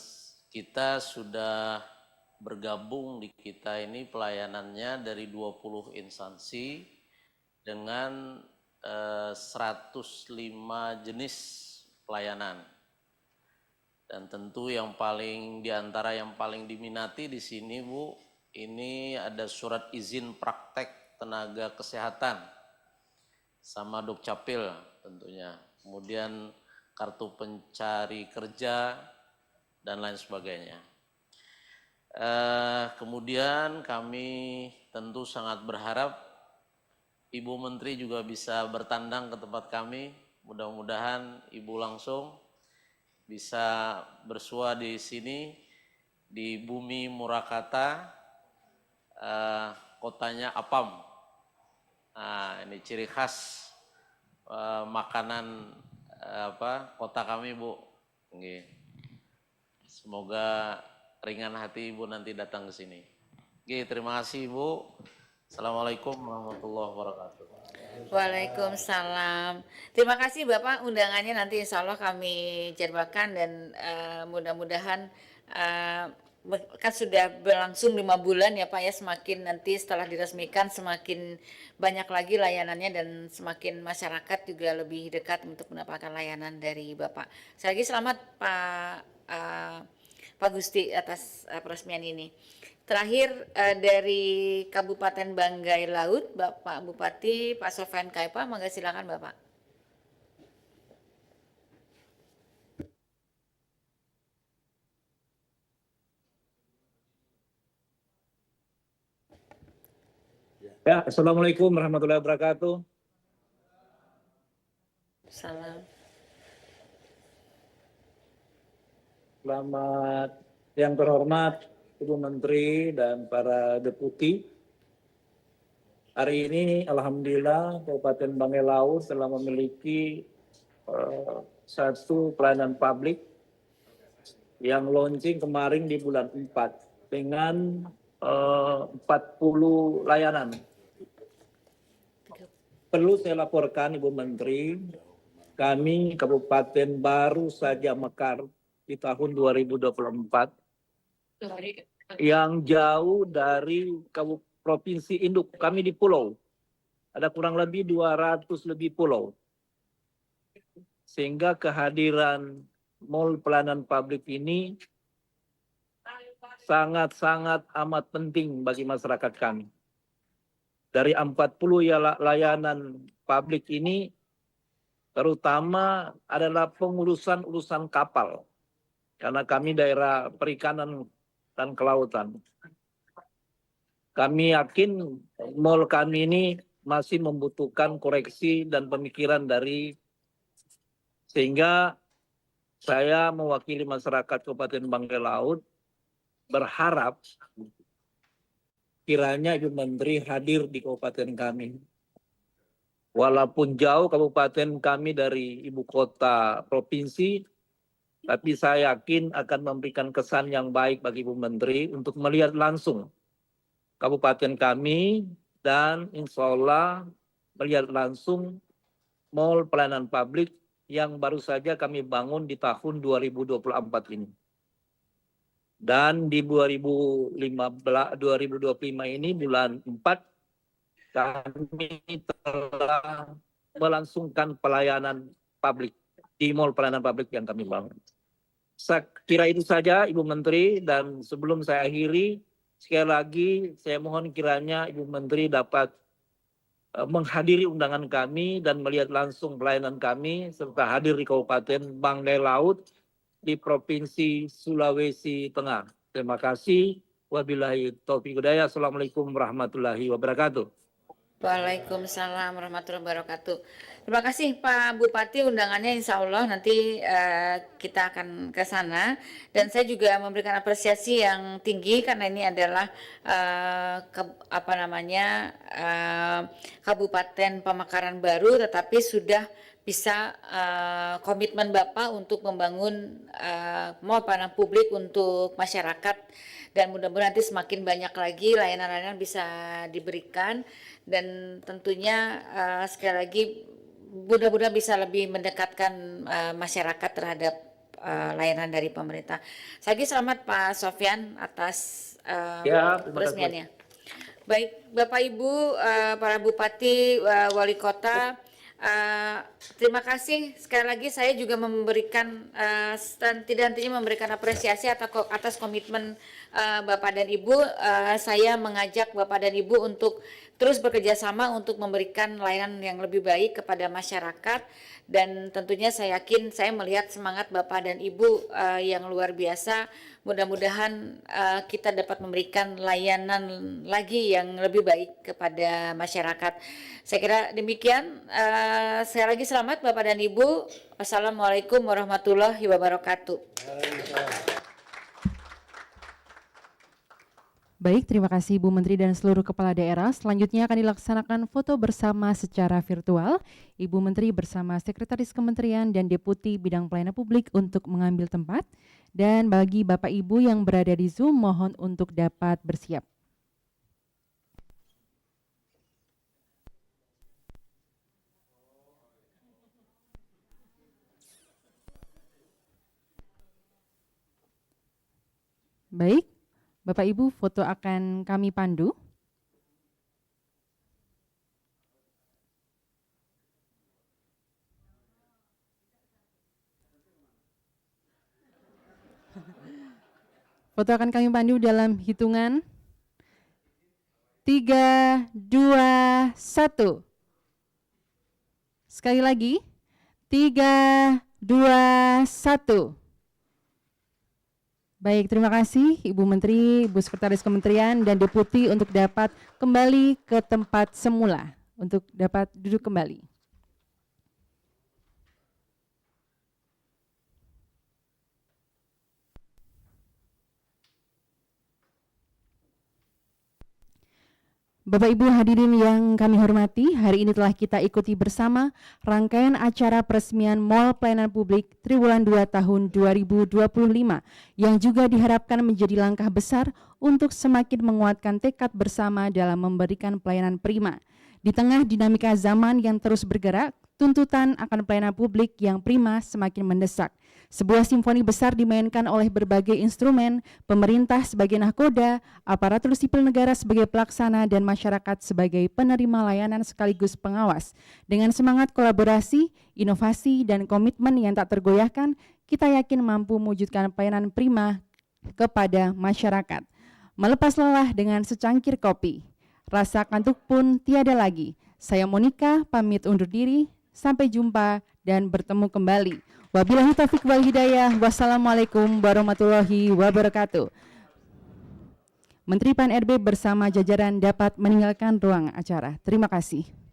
kita sudah bergabung di kita ini pelayanannya dari 20 instansi dengan 105 jenis pelayanan. Dan tentu yang paling diantara yang paling diminati di sini Bu, ini ada surat izin praktek tenaga kesehatan sama Dukcapil tentunya. Kemudian kartu pencari kerja dan lain sebagainya. Kemudian kami tentu sangat berharap Ibu Menteri juga bisa bertandang ke tempat kami. Mudah-mudahan Ibu langsung bisa bersua di sini di bumi Murakata, kotanya Apam. Nah, ini ciri khas makanan kota kami Bu. Semoga ringan hati Ibu nanti datang ke sini. Terima kasih Ibu. Assalamualaikum warahmatullahi wabarakatuh. Waalaikumsalam. Terima kasih Bapak, undangannya nanti insya Allah kami jadwalkan dan mudah-mudahan kan sudah berlangsung 5 bulan ya Pak ya, semakin nanti setelah diresmikan semakin banyak lagi layanannya dan semakin masyarakat juga lebih dekat untuk mendapatkan layanan dari Bapak. Sekali lagi selamat Pak Gusti atas peresmian ini. Terakhir dari Kabupaten Banggai Laut, Bapak Bupati Pak Sofyan Kaipa, monggo silakan Bapak. Ya, Assalamualaikum warahmatullahi wabarakatuh. Salam. Selamat yang terhormat Ibu Menteri dan para deputi. Hari ini Alhamdulillah Kabupaten Banggai-Laut telah memiliki satu pelayanan publik yang launching kemarin di bulan 4 dengan 40 layanan. Perlu saya laporkan Ibu Menteri, kami Kabupaten baru saja mekar di tahun 2024 yang jauh dari provinsi induk. Kami di pulau, ada kurang lebih 200 lebih pulau. Sehingga kehadiran mall pelayanan publik ini sangat-sangat amat penting bagi masyarakat kami. Dari 40 layanan publik ini, terutama adalah pengurusan kapal. Karena kami daerah perikanan dan kelautan. Kami yakin mall kami ini masih membutuhkan koreksi dan pemikiran sehingga saya mewakili masyarakat Kabupaten Banggai-Laut berharap kiranya Ibu Menteri hadir di kabupaten kami. Walaupun jauh kabupaten kami dari ibu kota provinsi, tapi saya yakin akan memberikan kesan yang baik bagi Ibu Menteri untuk melihat langsung kabupaten kami dan insya Allah melihat langsung mall pelayanan publik yang baru saja kami bangun di tahun 2024 ini. Dan di 2025 ini bulan 4 kami telah melangsungkan pelayanan publik di mall pelayanan publik yang kami bangun. Saya kira itu saja Ibu Menteri, dan sebelum saya akhiri, sekali lagi saya mohon kiranya Ibu Menteri dapat menghadiri undangan kami dan melihat langsung pelayanan kami serta hadir di Kabupaten Banggai-Laut di Provinsi Sulawesi Tengah. Terima kasih. Wabillahi taufiq hidayah. Assalamualaikum warahmatullahi wabarakatuh. Waalaikumsalam warahmatullahi wabarakatuh. Terima kasih Pak Bupati, undangannya insya Allah nanti kita akan ke sana, dan saya juga memberikan apresiasi yang tinggi karena ini adalah Kabupaten Pamekaran baru, tetapi sudah bisa komitmen Bapak untuk membangun mall pelayanan publik untuk masyarakat, dan mudah-mudahan nanti semakin banyak lagi layanan-layanan bisa diberikan, dan tentunya sekali lagi mudah-mudahan bisa lebih mendekatkan masyarakat terhadap layanan dari pemerintah. Lagi selamat Pak Sofyan atas peresmiannya. Baik Bapak Ibu, para Bupati, Wali Kota, terima kasih sekali lagi. Saya juga memberikan tidak hentinya memberikan apresiasi atas komitmen Bapak dan Ibu. Saya mengajak Bapak dan Ibu untuk terus bekerja sama untuk memberikan layanan yang lebih baik kepada masyarakat, dan tentunya saya yakin, saya melihat semangat Bapak dan Ibu yang luar biasa. Mudah-mudahan kita dapat memberikan layanan lagi yang lebih baik kepada masyarakat. Saya kira demikian. Saya lagi selamat Bapak dan Ibu. Wassalamualaikum warahmatullahi wabarakatuh. Baik, terima kasih Ibu Menteri dan seluruh kepala daerah. Selanjutnya akan dilaksanakan foto bersama secara virtual. Ibu Menteri bersama Sekretaris Kementerian dan Deputi Bidang Pelayanan Publik untuk mengambil tempat. Dan bagi Bapak Ibu yang berada di Zoom, mohon untuk dapat bersiap. Baik. Bapak Ibu, foto akan kami pandu. Foto akan kami pandu dalam hitungan 3, 2, 1. Sekali lagi, 3, 2, 1. Baik, terima kasih Ibu Menteri, Ibu Sekretaris Kementerian, dan Deputi untuk dapat kembali ke tempat semula, untuk dapat duduk kembali. Bapak Ibu hadirin yang kami hormati, hari ini telah kita ikuti bersama rangkaian acara peresmian Mall Pelayanan Publik Triwulan 2 tahun 2025 yang juga diharapkan menjadi langkah besar untuk semakin menguatkan tekad bersama dalam memberikan pelayanan prima. Di tengah dinamika zaman yang terus bergerak, tuntutan akan pelayanan publik yang prima semakin mendesak. Sebuah simfoni besar dimainkan oleh berbagai instrumen, pemerintah sebagai nahkoda, aparatur sipil negara sebagai pelaksana, dan masyarakat sebagai penerima layanan sekaligus pengawas. Dengan semangat kolaborasi, inovasi, dan komitmen yang tak tergoyahkan, kita yakin mampu mewujudkan pelayanan prima kepada masyarakat. Melepas lelah dengan secangkir kopi, rasa kantuk pun tiada lagi. Saya Monica, pamit undur diri, sampai jumpa dan bertemu kembali. Wabillahi taufiq wal hidayah. Wassalamualaikum warahmatullahi wabarakatuh. Menteri Pan RB bersama jajaran dapat meninggalkan ruang acara. Terima kasih.